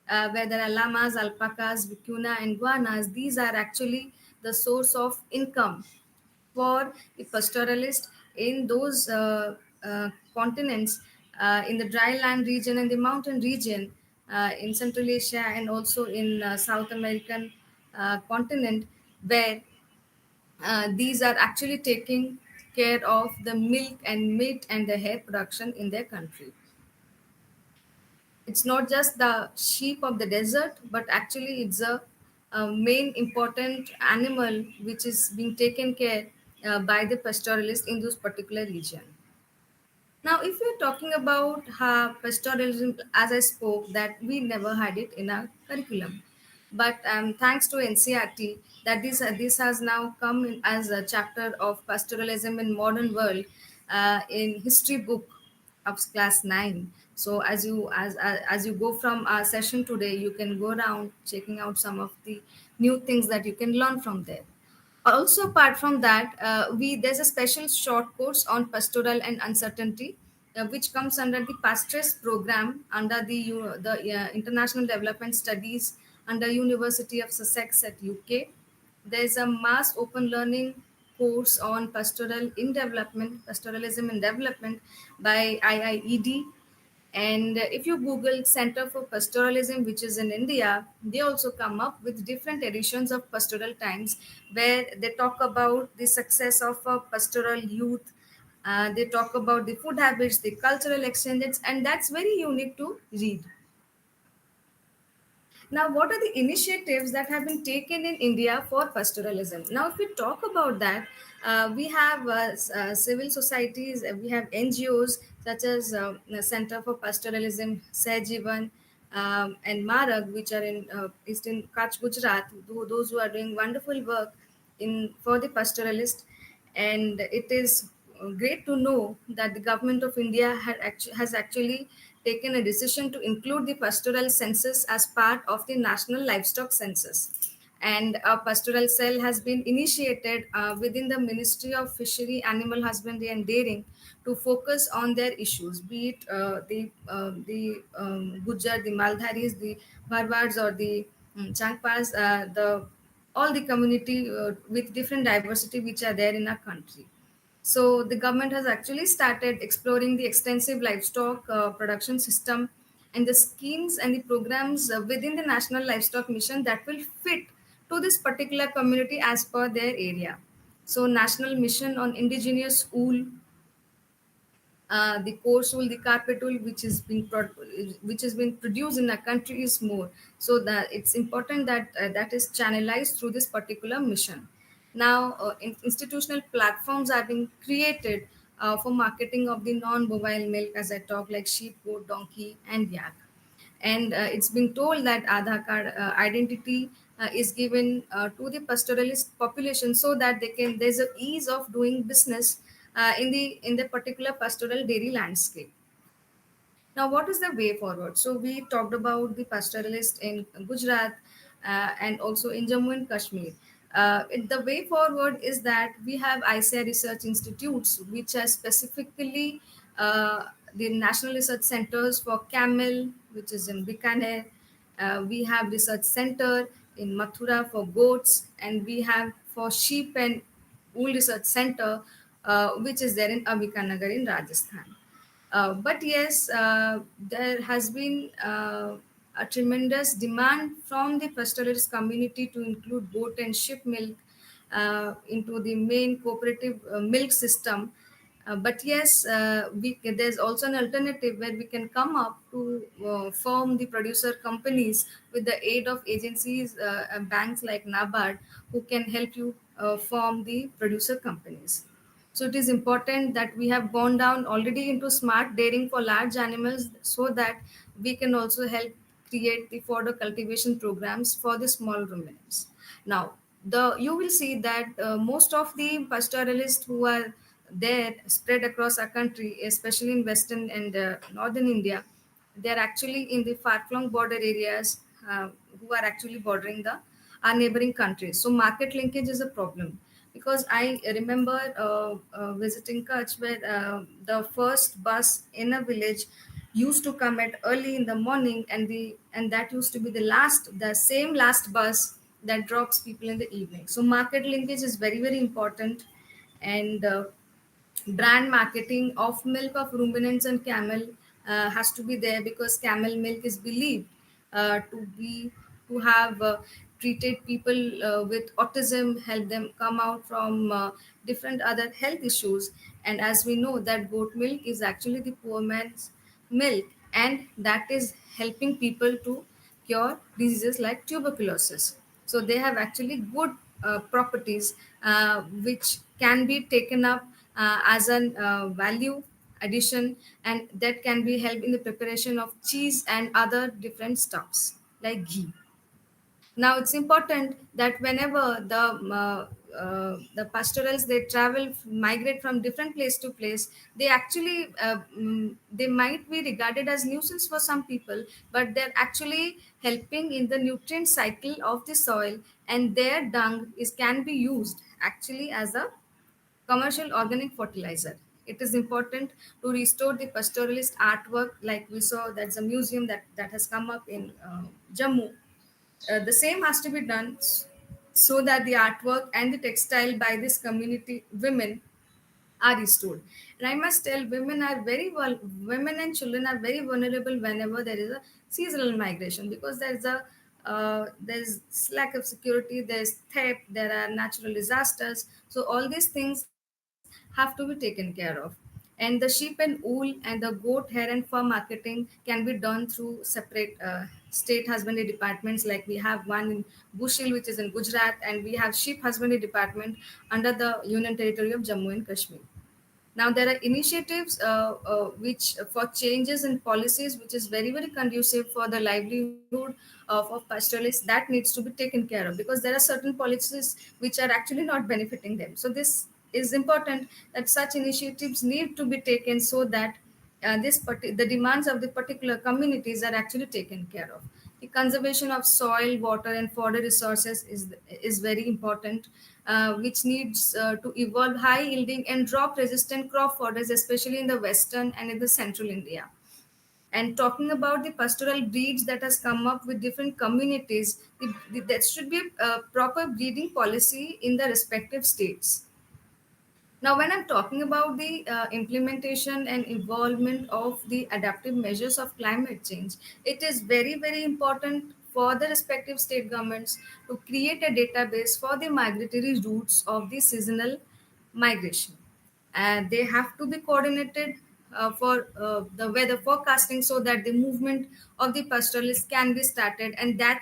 B: where there are llamas, alpacas, vicuna, and guanas, these are actually the source of income for the pastoralist in those continents, in the dry land region and the mountain region, in Central Asia and also in South American continent, where these are actually taking care of the milk and meat and the hair production in their country. It's not just the sheep of the desert, but actually it's a main important animal which is being taken care by the pastoralists in those particular region. Now, if we're talking about pastoralism, as I spoke, that we never had it in our curriculum, but thanks to NCRT, that this has now come in as a chapter of pastoralism in modern world in history book of class 9. So as you go from our session today, you can go around checking out some of the new things that you can learn from there. Also, apart from that, we there's a special short course on pastoral and uncertainty, which comes under the Pastres program under the International Development Studies under University of Sussex at UK. There's a mass open learning course on pastoralism in development by IIED. And if you Google Center for Pastoralism, which is in India, they also come up with different editions of Pastoral Times where they talk about the success of a pastoral youth. They talk about the food habits, the cultural exchanges, and that's very unique to read. Now, what are the initiatives that have been taken in India for pastoralism? Now, if we talk about that, we have civil societies, we have NGOs such as the Center for Pastoralism, Sehjivan, and Marag, which are in eastern Kutch, Gujarat, those who are doing wonderful work in for the pastoralist. And it is great to know that the government of India has actually taken a decision to include the pastoral census as part of the national livestock census. And a pastoral cell has been initiated within the Ministry of Fishery, Animal Husbandry and Dairying to focus on their issues, be it the Gujar, the Maldharis, the Bharwads, or the Changpas, the all the community with different diversity which are there in our country. So the government has actually started exploring the extensive livestock production system and the schemes and the programs within the National Livestock Mission that will fit to this particular community as per their area. So National Mission on Indigenous Wool, the coarse wool, the carpet wool, which has been produced in a country is more. So that it's important that that is channelized through this particular mission. Now, institutional platforms are being created for marketing of the non-bovine milk, as I talk, like sheep, goat, donkey, and yak. And it's been told that Aadhaar card identity is given to the pastoralist population so that there's a ease of doing business in the particular pastoral dairy landscape. Now, what is the way forward? So, we talked about the pastoralist in Gujarat and also in Jammu and Kashmir. The way forward is that we have ICAR research institutes, which are specifically the National Research Centers for Camel, which is in Bikaner. We have research center in Mathura for goats, and we have for sheep and wool research center, which is there in Ambikanagar in Rajasthan. But yes, there has been a tremendous demand from the pastoralist community to include goat and sheep milk into the main cooperative milk system. But yes, there's also an alternative where we can come up to form the producer companies with the aid of agencies and banks like NABARD, who can help you form the producer companies. So it is important that we have gone down already into smart dairying for large animals so that we can also help create the fodder cultivation programs for the small ruminants. Now, you will see that most of the pastoralists who are there spread across our country, especially in western and northern India, they are actually in the far-flung border areas who are actually bordering the our neighboring countries. So market linkage is a problem because I remember visiting Kutch where the first bus in a village used to come at early in the morning, and that used to be the same last bus that drops people in the evening. So market linkage is very very important, and brand marketing of milk of ruminants and camel has to be there because camel milk is believed to have treated people with autism, help them come out from different other health issues. And as we know that goat milk is actually the poor man's milk, and that is helping people to cure diseases like tuberculosis. So they have actually good properties which can be taken up as an value addition, and that can be helped in the preparation of cheese and other different stuffs like ghee. Now it's important that whenever the pastorals they travel migrate from different place to place, they actually they might be regarded as nuisance for some people, but they're actually helping in the nutrient cycle of the soil, and their dung is can be used actually as a commercial organic fertilizer. It is important to restore the pastoralist artwork, like we saw that's a museum that has come up in Jammu. The same has to be done so that the artwork and the textile by this community women are restored. And I must tell, women and children are very vulnerable whenever there is a seasonal migration, because there's lack of security, there's theft, there are natural disasters. So all these things have to be taken care of. And the sheep and wool and the goat hair and fur marketing can be done through separate state husbandry departments. Like we have one in Bushil, which is in Gujarat, and we have sheep husbandry department under the Union Territory of Jammu and Kashmir. Now there are initiatives which for changes in policies, which is very very conducive for the livelihood of pastoralists, that needs to be taken care of, because there are certain policies which are actually not benefiting them. So this is important, that such initiatives need to be taken so that the demands of the particular communities are actually taken care of. The conservation of soil, water, and fodder resources is very important, which needs to evolve high yielding and drop resistant crop fodders, especially in the western and in the central India. And talking about the pastoral breeds that has come up with different communities, that should be a proper breeding policy in the respective states. Now, when I'm talking about the implementation and involvement of the adaptive measures of climate change, it is very, very important for the respective state governments to create a database for the migratory routes of the seasonal migration. And they have to be coordinated for the weather forecasting, so that the movement of the pastoralists can be started, and that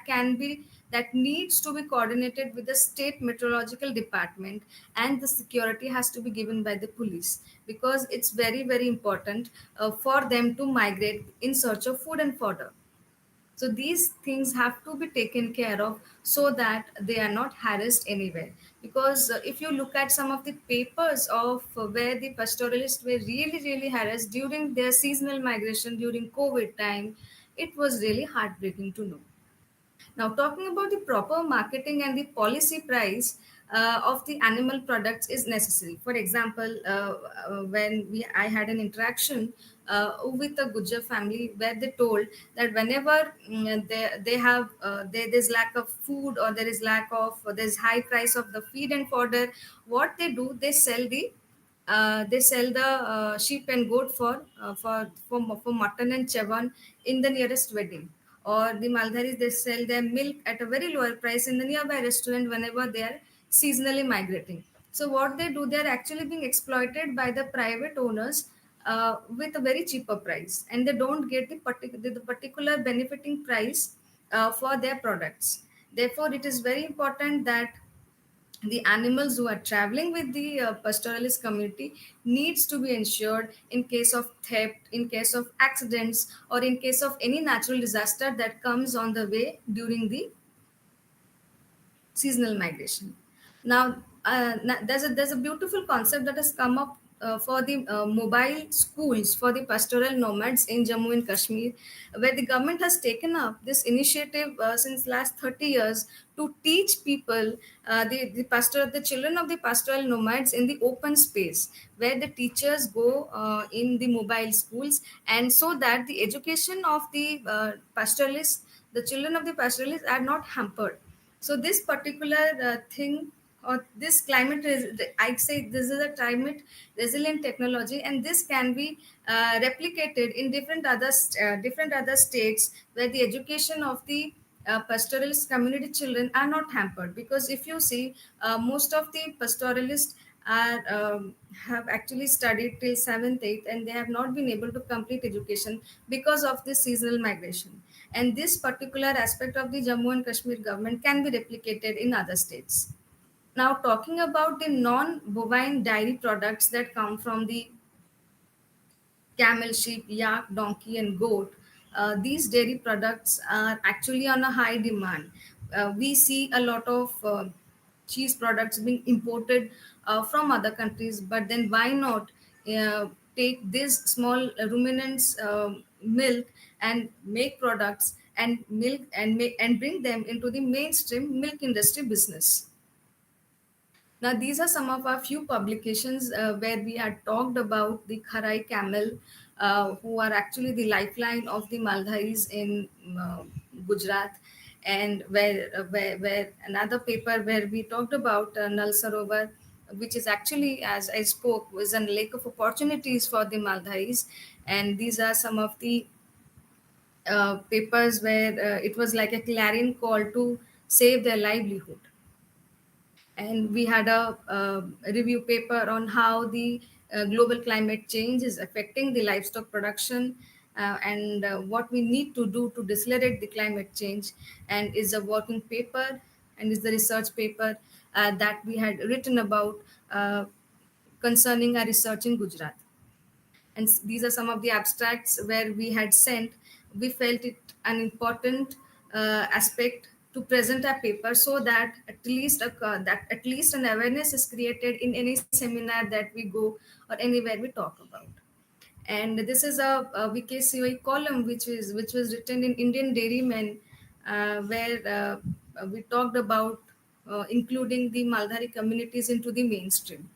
B: needs to be coordinated with the state meteorological department, and the security has to be given by the police, because it's very very important for them to migrate in search of food and fodder. So these things have to be taken care of so that they are not harassed anywhere. Because if you look at some of the papers of where the pastoralists were really, really harassed during their seasonal migration during COVID time, it was really heartbreaking to know. Now, talking about the proper marketing and the policy price of the animal products is necessary. For example, when I had an interaction with a Gujar family, where they told that whenever there's lack of food, or there's high price of the feed and fodder, what they do, they sell the sheep and goat for mutton and chavan in the nearest wedding. Or the Maldharis, they sell their milk at a very lower price in the nearby restaurant whenever they are seasonally migrating. So what they do, they are actually being exploited by the private owners with a very cheaper price, and they don't get the particular benefiting price for their products. Therefore, it is very important that the animals who are traveling with the pastoralist community needs to be ensured in case of theft, in case of accidents, or in case of any natural disaster that comes on the way during the seasonal migration. Now, there's a beautiful concept that has come up for the mobile schools for the pastoral nomads in Jammu and Kashmir, where the government has taken up this initiative since last 30 years to teach people, the children of the pastoral nomads in the open space, where the teachers go in the mobile schools, and so that the education of the pastoralists, the children of the pastoralists, are not hampered. So this particular thing, or this I'd say this is a climate resilient technology, and this can be replicated in different other states, where the education of the pastoralist community children are not hampered. Because if you see, most of the pastoralists have actually studied till 7th 8th, and they have not been able to complete education because of this seasonal migration. And this particular aspect of the Jammu and Kashmir government can be replicated in other states. Now, talking about the non-bovine dairy products that come from the camel, sheep, yak, donkey, and goat, these dairy products are actually on a high demand. We see a lot of cheese products being imported from other countries, but then why not take these small ruminants milk and make products and and bring them into the mainstream milk industry business. Now, these are some of our few publications where we had talked about the Kharai camel, who are actually the lifeline of the Maldharis in Gujarat. and where another paper where we talked about Nal Sarovar, which is actually, as I spoke, was a lake of opportunities for the Maldharis. And these are some of the papers where it was like a clarion call to save their livelihood. And we had a review paper on how the global climate change is affecting the livestock production, and what we need to do to decelerate the climate change, and is a working paper, and is the research paper that we had written about concerning our research in Gujarat. And these are some of the abstracts where we had sent. We felt it an important aspect to present our paper, so that at least an awareness is created in any seminar that we go or anywhere we talk about. And this is a VKCOE column which was written in Indian Dairymen, where we talked about including the Maldhari communities into the mainstream.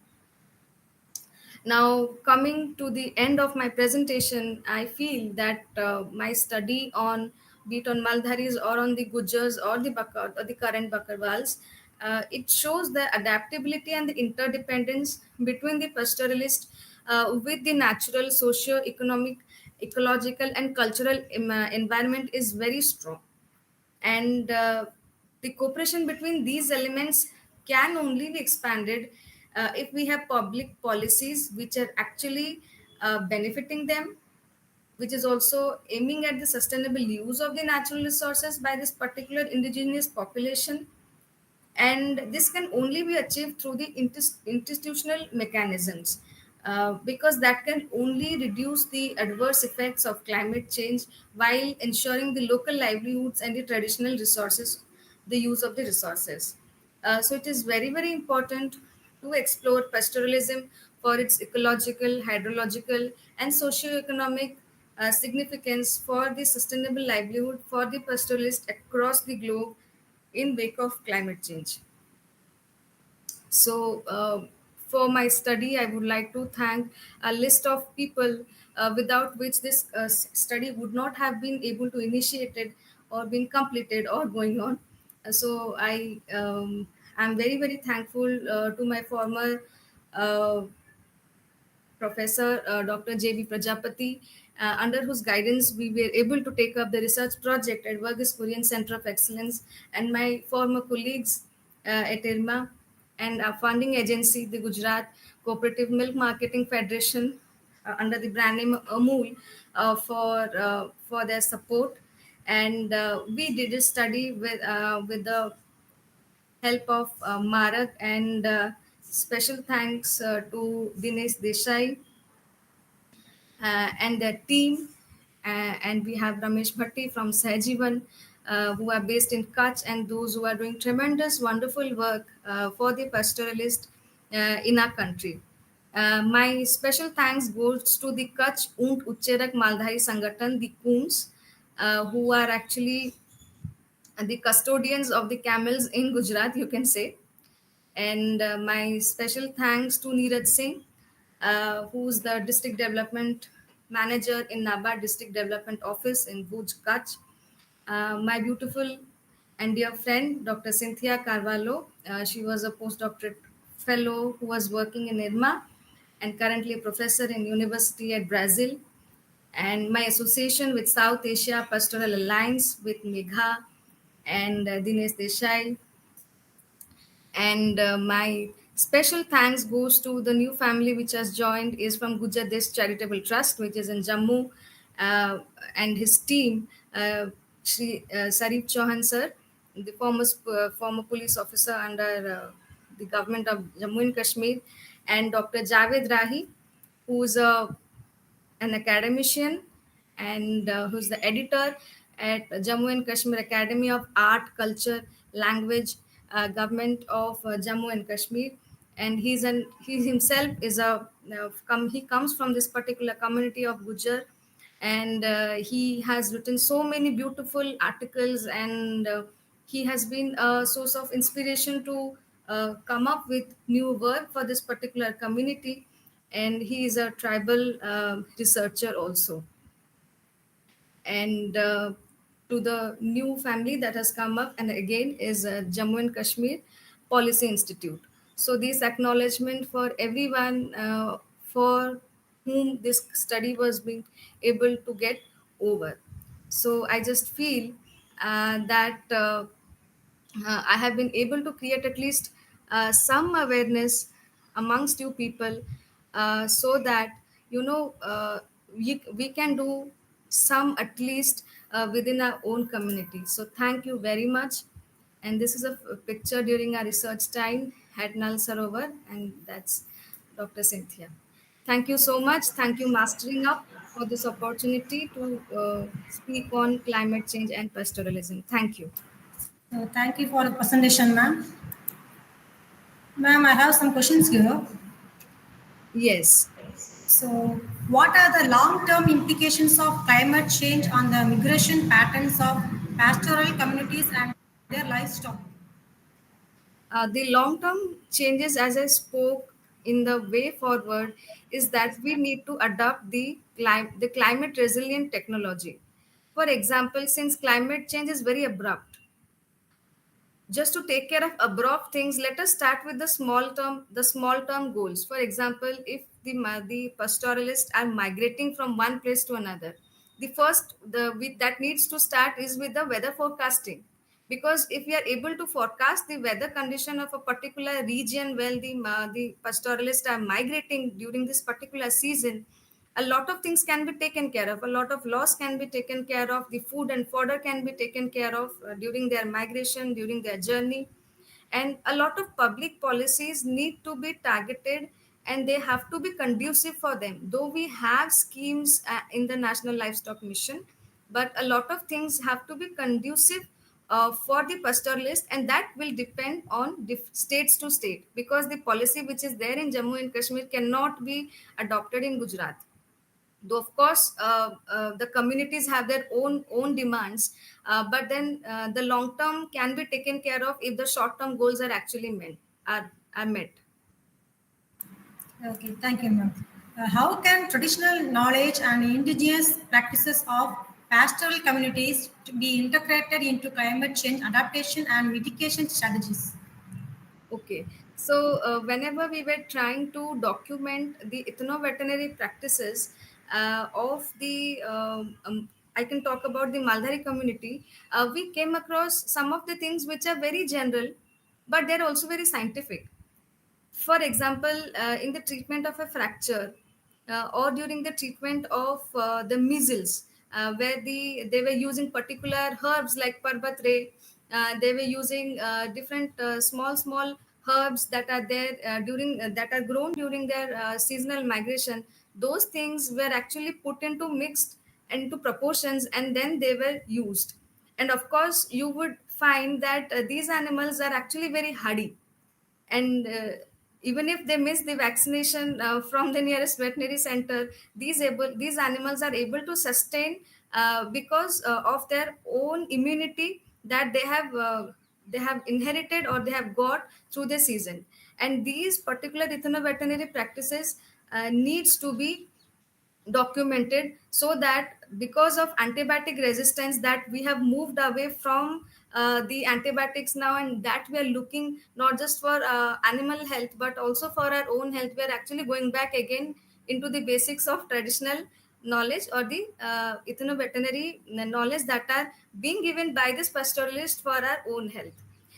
B: Now, coming to the end of my presentation, I feel that my study on, be it on Maldharis or on the Gujars or the Bakar or the current Bakarwals, it shows the adaptability and the interdependence between the pastoralist with the natural, socio-economic, ecological, and cultural environment is very strong. And the cooperation between these elements can only be expanded if we have public policies which are actually benefiting them, which is also aiming at the sustainable use of the natural resources by this particular indigenous population. And this can only be achieved through the institutional mechanisms, because that can only reduce the adverse effects of climate change while ensuring the local livelihoods and the traditional resources, the use of the resources. So it is very, very important to explore pastoralism for its ecological, hydrological, and socio-economic significance for the sustainable livelihood for the pastoralist across the globe in wake of climate change. So, for my study, I would like to thank a list of people without which this study would not have been able to initiated or been completed or going on. So, am very, very thankful to my former uh, Professor Dr. J.V. Prajapati, under whose guidance we were able to take up the research project at Varghese Korean Center of Excellence, and my former colleagues at IRMA, and our funding agency, the Gujarat Cooperative Milk Marketing Federation, under the brand name Amul, for their support. And we did a study with the help of Marak, and special thanks to Dinesh Desai and their team. And we have Ramesh Bhatti from Sahajivan, who are based in Kutch, and those who are doing tremendous, wonderful work for the pastoralist in our country. My special thanks goes to the Kutch Oont Uchcherak Maldhari Sangathan, the Koons, who are actually the custodians of the camels in Gujarat, you can say. And my special thanks to Neeraj Singh, who's the District Development Manager in NABARD District Development Office in Bhuj, Kutch. My beautiful and dear friend, Dr. Cynthia Carvalho. She was a postdoctorate fellow who was working in IRMA and currently a professor in University at Brazil. And my association with South Asia Pastoral Alliance with Megha and Dinesh Desai. And my special thanks goes to the new family which has joined, is from Gujar Desh Charitable Trust, which is in Jammu, uh, and his team, Shri Sarif Chauhan sir, the former police officer under the government of Jammu and Kashmir, and Dr. Javed Rahi, who's a an academician, and who's the editor at Jammu and Kashmir Academy of Art, Culture, Language, Government of Jammu and Kashmir. And he himself is he comes from this particular community of Gujar, and he has written so many beautiful articles, and he has been a source of inspiration to come up with new work for this particular community. And he is a tribal researcher also. And to the new family that has come up, and again is Jammu and Kashmir Policy Institute. So this acknowledgement for everyone for whom this study was being able to get over. So I just feel that I have been able to create at least some awareness amongst you people, so that we can do some at least within our own community. So thank you very much. And this is a picture during our research time at Nal Sarovar, and that's Dr. Cynthia. Thank you so much. Thank you, Mastering Up, for this opportunity to speak on climate change and pastoralism. Thank you.
A: So thank you for the presentation, ma'am. Ma'am, I have some questions here.
B: Yes.
A: So, what are the long-term implications of climate change on the migration patterns of pastoral communities and their livestock?
B: The long term changes, as I spoke in the way forward, is that we need to adopt the climate resilient technology. For example, since climate change is very abrupt, just to take care of abrupt things, let us start with the small term goals. For example, if the pastoralists are migrating from one place to another, the first that needs to start is with the weather forecasting. Because if we are able to forecast the weather condition of a particular region while the pastoralists are migrating during this particular season, a lot of things can be taken care of, a lot of loss can be taken care of, the food and fodder can be taken care of during their migration, during their journey. And a lot of public policies need to be targeted, and they have to be conducive for them. Though we have schemes in the National Livestock Mission, but a lot of things have to be conducive for the pastoralist, and that will depend on states to state, because the policy which is there in Jammu and Kashmir cannot be adopted in Gujarat. Though of course the communities have their own demands, but then the long term can be taken care of if the short term goals are actually are met.
A: Okay, thank you, ma'am. How can traditional knowledge and indigenous practices of pastoral communities to be integrated into climate change adaptation and mitigation strategies?
B: Okay, so whenever we were trying to document the ethno-veterinary practices of I can talk about the Maldhari community, we came across some of the things which are very general, but they're also very scientific. For example, in the treatment of a fracture, or during the treatment of the measles, where they were using particular herbs like parbatre. They were using different small herbs that are there during that are grown during their seasonal migration. Those things were actually put into mixed into proportions, and then they were used. And of course you would find that these animals are actually very hardy. And even if they miss the vaccination from the nearest veterinary center, these animals are able to sustain because of their own immunity that they have inherited or they have got through the season. And these particular veterinary practices needs to be documented, so that because of antibiotic resistance that we have moved away from the antibiotics now, and that we are looking not just for animal health but also for our own health. We are actually going back again into the basics of traditional knowledge, or the veterinary knowledge that are being given by this pastoralist for our own health.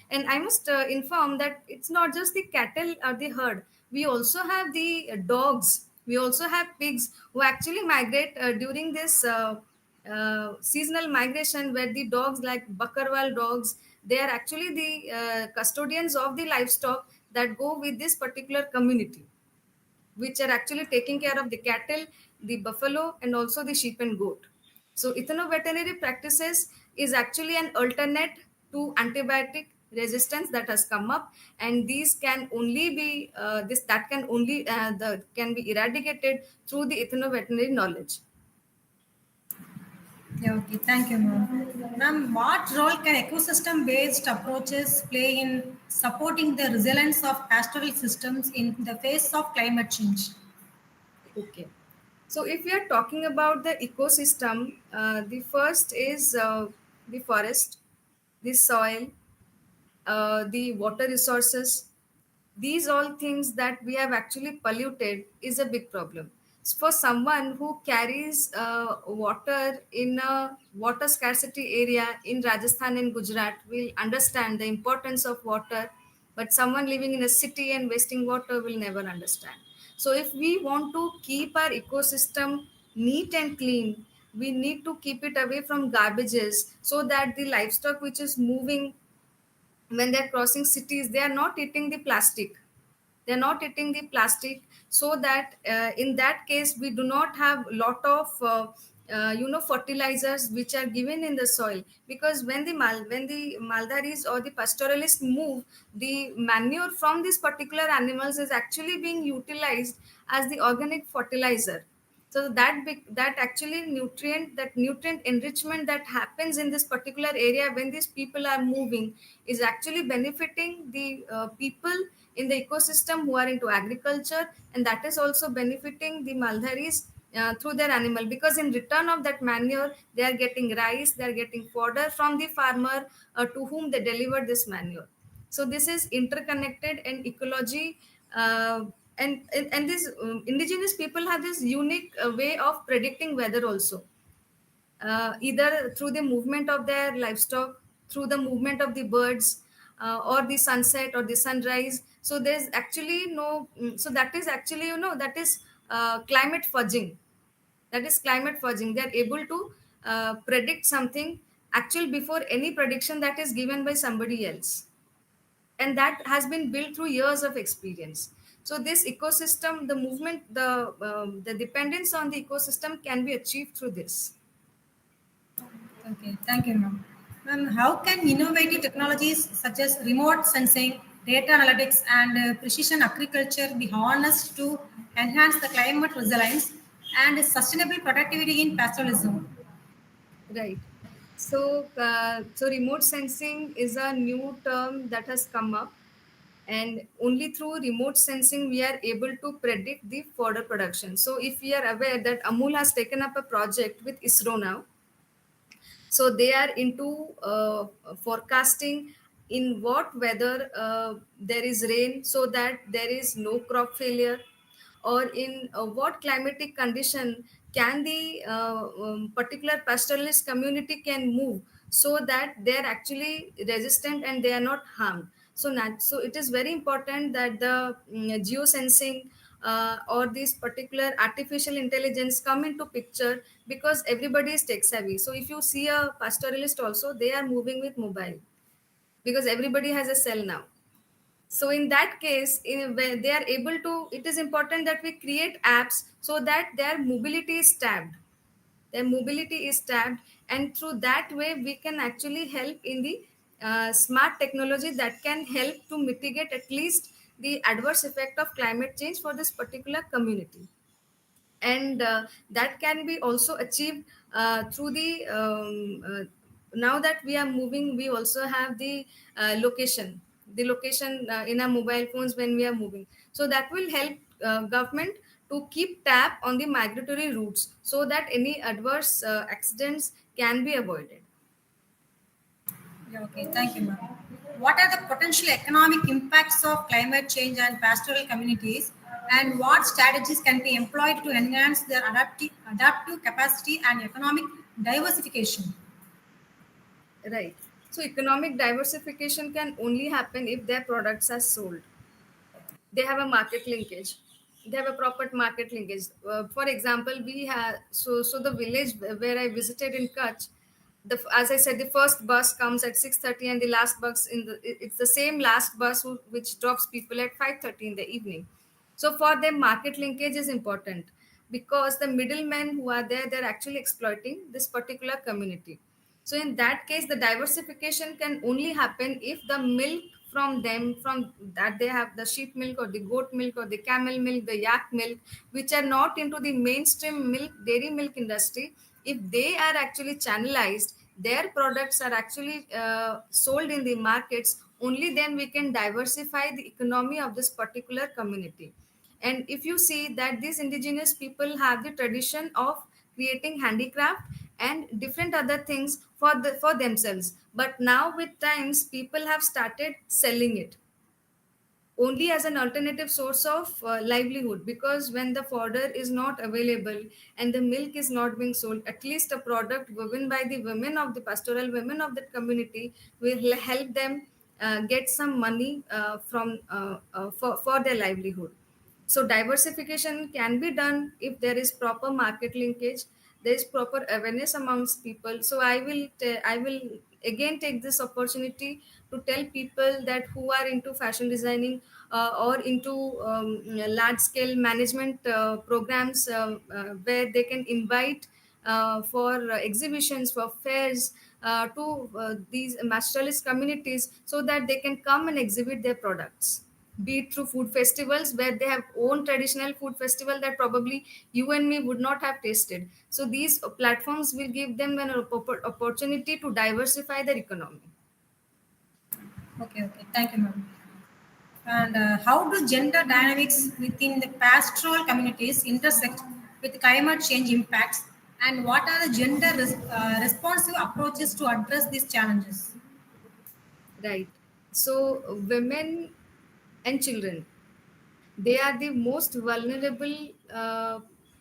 B: And I must inform that it's not just the cattle or the herd. We also have the dogs. We also have pigs who actually migrate during this seasonal migration, where the dogs like Bakarwal dogs, they are actually the custodians of the livestock that go with this particular community, which are actually taking care of the cattle, the buffalo, and also the sheep and goat. So, veterinary practices is actually an alternate to antibiotic resistance that has come up, and these can only be this that can only the can be eradicated through the veterinary knowledge.
A: Yeah, okay, thank you, ma'am. Ma'am, what role can ecosystem-based approaches play in supporting the resilience of pastoral systems in the face of climate change?
B: Okay. So if we are talking about the ecosystem, the first is the forest, the soil, the water resources. These all things that we have actually polluted is a big problem. For someone who carries water in a water scarcity area in Rajasthan and Gujarat will understand the importance of water, but someone living in a city and wasting water will never understand. So if we want to keep our ecosystem neat and clean, we need to keep it away from garbages so that the livestock which is moving when they're crossing cities, they are not eating the plastic. They're not eating the plastic, so that in that case we do not have lot of fertilizers which are given in the soil, because when the maldaris or the pastoralists move, the manure from these particular animals is actually being utilized as the organic fertilizer. So that actually nutrient enrichment that happens in this particular area when these people are moving is actually benefiting the people in the ecosystem who are into agriculture, and that is also benefiting the Maldaris through their animal, because in return of that manure they are getting rice, they are getting fodder from the farmer to whom they deliver this manure. So this is interconnected, and ecology and these indigenous people have this unique way of predicting weather also, either through the movement of their livestock, through the movement of the birds, or the sunset or the sunrise. So there's actually so that is actually, that is climate fudging. That is climate fudging. They're able to predict something actual before any prediction that is given by somebody else, and that has been built through years of experience. So this ecosystem, the movement, the dependence on the ecosystem can be achieved through this.
A: Okay, thank you, ma'am. Ma'am, how can innovative technologies such as remote sensing, data analytics, and precision agriculture be harnessed to enhance the climate resilience and sustainable productivity in pastoralism?
B: Right. So remote sensing is a new term that has come up, and only through remote sensing we are able to predict the fodder production. So if we are aware that Amul has taken up a project with ISRO now, so they are into forecasting in what weather there is rain, so that there is no crop failure, or in what climatic condition can the particular pastoralist community can move, so that they are actually resistant and they are not harmed. So it is very important that the geosensing or this particular artificial intelligence come into picture, because everybody is tech savvy. So if you see a pastoralist also, they are moving with mobile, because everybody has a cell now. So in that case, where they are able to, it is important that we create apps so that their mobility is tabbed. Their mobility is tabbed, and through that way we can actually help in the smart technology that can help to mitigate at least the adverse effect of climate change for this particular community. And that can be also achieved through the now that we are moving, we also have the location in our mobile phones when we are moving. So that will help government to keep tab on the migratory routes, so that any adverse accidents can be avoided.
A: Yeah, okay, thank you, ma'am. What are the potential economic impacts of climate change and pastoral communities, and what strategies can be employed to enhance their adaptive capacity and economic diversification?
B: Right. So economic diversification can only happen if their products are sold. They have a market linkage. They have a proper market linkage. For example, we have, so the village where I visited in Kutch, as I said, the first bus comes at 6:30, and the last bus it's the same last bus which drops people at 5:30 in the evening. So for them, market linkage is important, because the middlemen who are there, they're actually exploiting this particular community. So in that case, the diversification can only happen if the milk from them, from that they have the sheep milk or the goat milk or the camel milk, the yak milk, which are not into the mainstream milk, dairy milk industry, if they are actually channelized, their products are actually sold in the markets, only then we can diversify the economy of this particular community. And if you see that these indigenous people have the tradition of creating handicraft, and different other things for themselves. But now with times, people have started selling it only as an alternative source of livelihood, because when the fodder is not available and the milk is not being sold, at least a product woven by the women of the pastoral women of that community will help them get some money for their livelihood. So diversification can be done if there is proper market linkage, there is proper awareness amongst people. So I will again take this opportunity to tell people that who are into fashion designing or into large scale management programs where they can invite for exhibitions, for fairs, to these pastoralist communities, so that they can come and exhibit their products, be it through food festivals where they have own traditional food festival that probably you and me would not have tasted. So these platforms will give them an opportunity to diversify their economy.
A: Okay, okay. Thank you, ma'am. And how do gender dynamics within the pastoral communities intersect with climate change impacts? And what are the gender responsive approaches to address these challenges?
B: Right. So women and children, they are the most vulnerable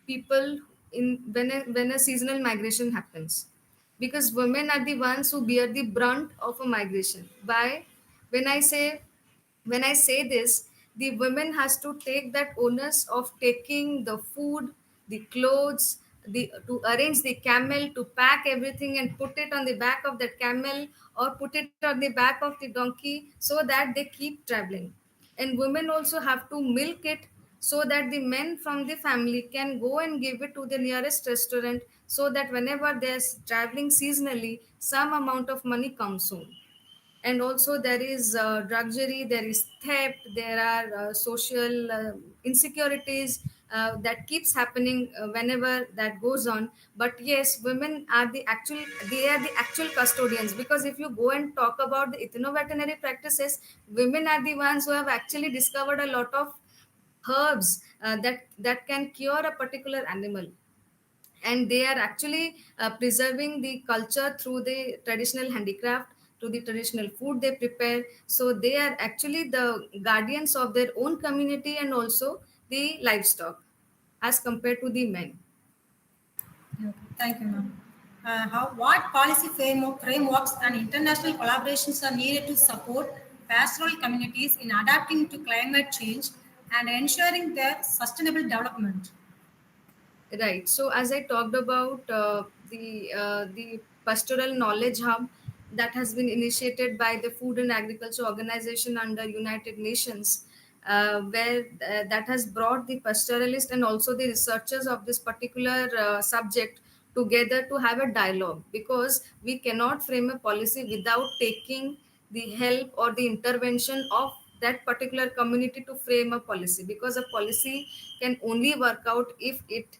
B: people in when a seasonal migration happens, because women are the ones who bear the brunt of a migration. Why? when i say when I say this, the women has to take that onus of taking the food, the clothes, the to arrange the camel, to pack everything and put it on the back of that camel, or put it on the back of the donkey, so that they keep traveling. And women also have to milk it, so that the men from the family can go and give it to the nearest restaurant, so that whenever they're traveling seasonally, some amount of money comes home. And also there is drudgery, there is theft, there are social insecurities that keeps happening whenever that goes on. But yes, women are they are the actual custodians, because if you go and talk about the ethno-veterinary practices, women are the ones who have actually discovered a lot of herbs that can cure a particular animal. And they are actually preserving the culture through the traditional handicraft, through the traditional food they prepare. So they are actually the guardians of their own community and also the livestock, as compared to the men.
A: Okay, thank you, ma'am. What policy frameworks and international collaborations are needed to support pastoral communities in adapting to climate change and ensuring their sustainable development?
B: Right. So as I talked about the pastoral knowledge hub that has been initiated by the Food and Agriculture Organization under United Nations, where that has brought the pastoralists and also the researchers of this particular subject together to have a dialogue, because we cannot frame a policy without taking the help or the intervention of that particular community to frame a policy, because a policy can only work out if it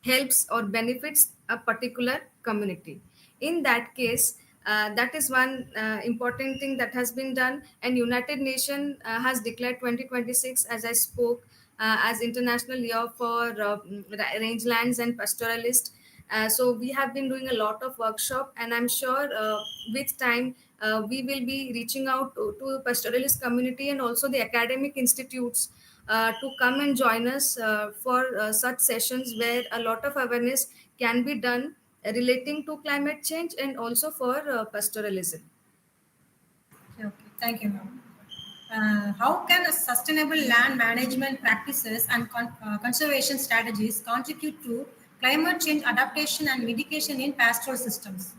B: helps or benefits a particular community. In that case, that is one important thing that has been done. And United Nations has declared 2026, as I spoke, as International Year for Rangelands and Pastoralists. So we have been doing a lot of workshop, and I'm sure with time we will be reaching out to pastoralist community and also the academic institutes to come and join us for such sessions, where a lot of awareness can be done relating to climate change and also for pastoralism.
A: Okay, okay. Thank you, ma'am. How can a sustainable land management practices and conservation strategies contribute to climate change adaptation and mitigation in pastoral systems?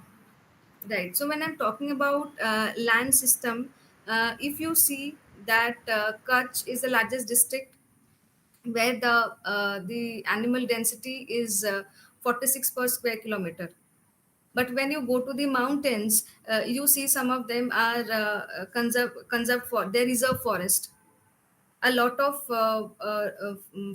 B: Right. So when I'm talking about land system, if you see that Kutch is the largest district, where the animal density is 46 per square kilometer. But when you go to the mountains, you see some of them are conserved for their reserve forest. A lot of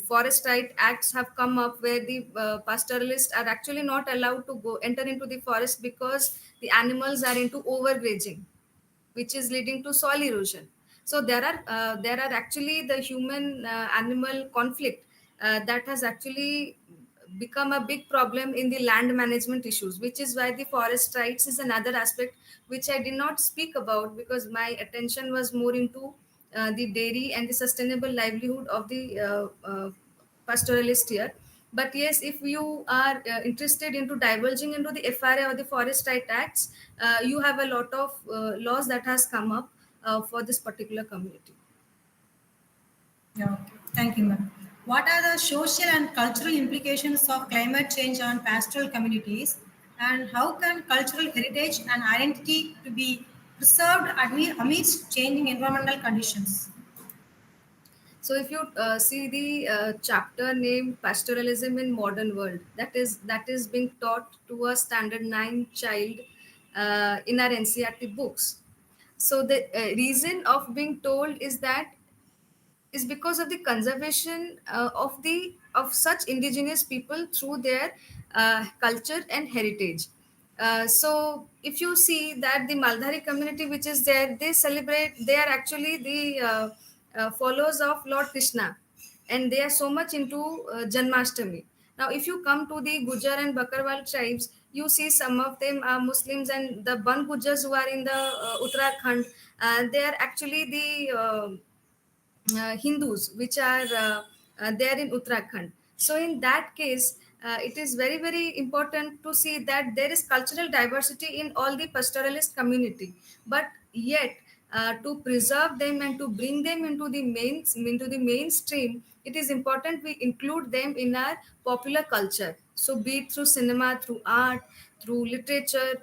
B: forest right acts have come up where the pastoralists are actually not allowed to go enter into the forest, because the animals are into overgrazing, which is leading to soil erosion. So there are actually the human animal conflict that has actually become a big problem in the land management issues, which is why the forest rights is another aspect which I did not speak about because my attention was more into the dairy and the sustainable livelihood of the pastoralist here. But yes, if you are interested into divulging into the FRA or the Forest Right Acts, you have a lot of laws that has come up for this particular community.
A: Yeah, okay. Thank you, ma'am. What are the social and cultural implications of climate change on pastoral communities, and how can cultural heritage and identity to be preserved amidst changing environmental conditions?
B: So if you see the chapter named Pastoralism in Modern World, that is being taught to a standard 9 child in our NCRT books. So the reason of being told is that is because of the conservation of such indigenous people through their culture and heritage. So if you see that the Maldhari community which is there, they are actually the followers of Lord Krishna, and they are so much into Janmashtami. Now if you come to the Gujar and Bakarwal tribes, you see some of them are Muslims, and the Ban Gujars who are in the Uttarakhand, they are actually the Hindus, which are there in Uttarakhand. So, in that case, it is very, very important to see that there is cultural diversity in all the pastoralist community. But yet, to preserve them and to bring them into the mainstream, it is important we include them in our popular culture. So, be it through cinema, through art, through literature,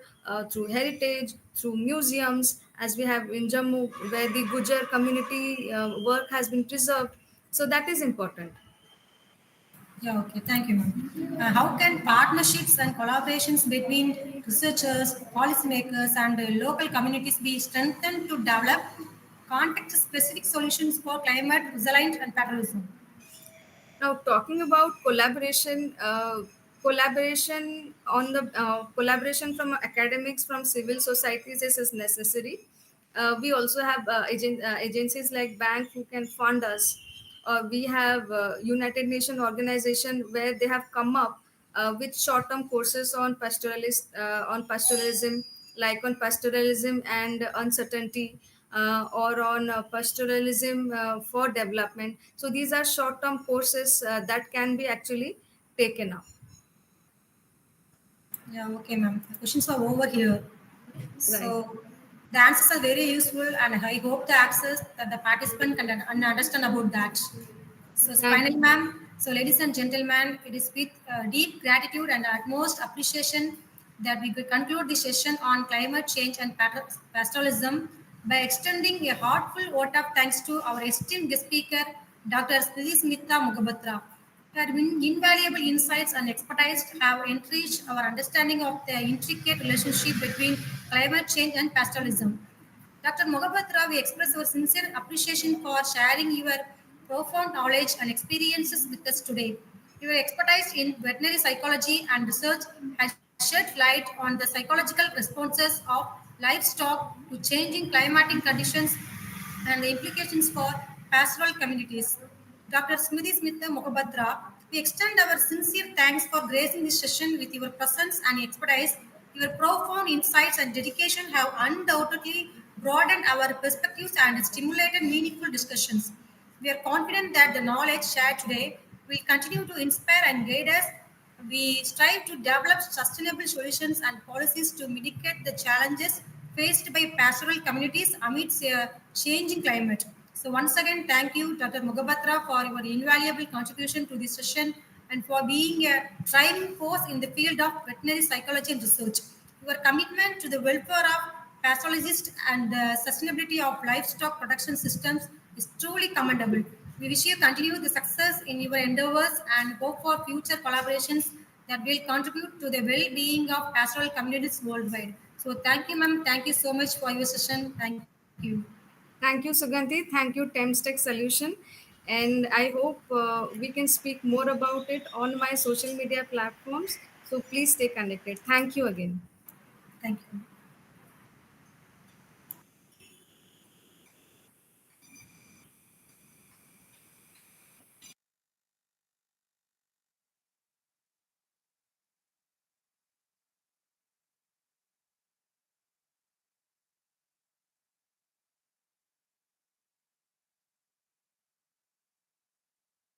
B: through heritage, through museums, as we have in Jammu, where the Gujar community work has been preserved. So that is important.
A: Yeah, okay. Thank you, ma'am. How can partnerships and collaborations between researchers, policymakers, and local communities be strengthened to develop context-specific solutions for climate resilience and patriotism?
B: Now, talking about collaboration on the collaboration from academics, from civil societies is necessary. We also have agencies like bank who can fund us. We have United Nations organization where they have come up with short-term courses on pastoralism, like on pastoralism and uncertainty, or on pastoralism for development. So these are short-term courses that can be actually taken up.
A: Yeah, okay, ma'am. The questions are over here.
B: Right.
A: So the answers are very useful, and I hope the access that the participant can understand about that. So
B: Thank
A: finally,
B: you.
A: ma'am. So ladies and gentlemen, it is with deep gratitude and utmost appreciation that we could conclude the session on climate change and pastoralism by extending a heartfelt vote of thanks to our esteemed guest speaker, Dr. Smriti Smita Mugabatra. Her invaluable insights and expertise have enriched our understanding of the intricate relationship between climate change and pastoralism. Dr. Mogabatra, we express our sincere appreciation for sharing your profound knowledge and experiences with us today. Your expertise in veterinary psychology and research has shed light on the psychological responses of livestock to changing climatic conditions and the implications for pastoral communities. Dr. Smriti Smith Mukhabatra, we extend our sincere thanks for gracing this session with your presence and expertise. Your profound insights and dedication have undoubtedly broadened our perspectives and stimulated meaningful discussions. We are confident that the knowledge shared today will continue to inspire and guide us. We strive to develop sustainable solutions and policies to mitigate the challenges faced by pastoral communities amidst a changing climate. So, once again, thank you, Dr. Mugabatra, for your invaluable contribution to this session and for being a driving force in the field of veterinary psychology and research. Your commitment to the welfare of pastoralists and the sustainability of livestock production systems is truly commendable. We wish you continue the success in your endeavors and hope for future collaborations that will contribute to the well-being of pastoral communities worldwide. So thank you, ma'am. Thank you so much for your session. Thank you.
B: Thank you, Suganti. Thank you, Temstech Solution. And I hope we can speak more about it on my social media platforms. So please stay connected. Thank you again.
A: Thank you.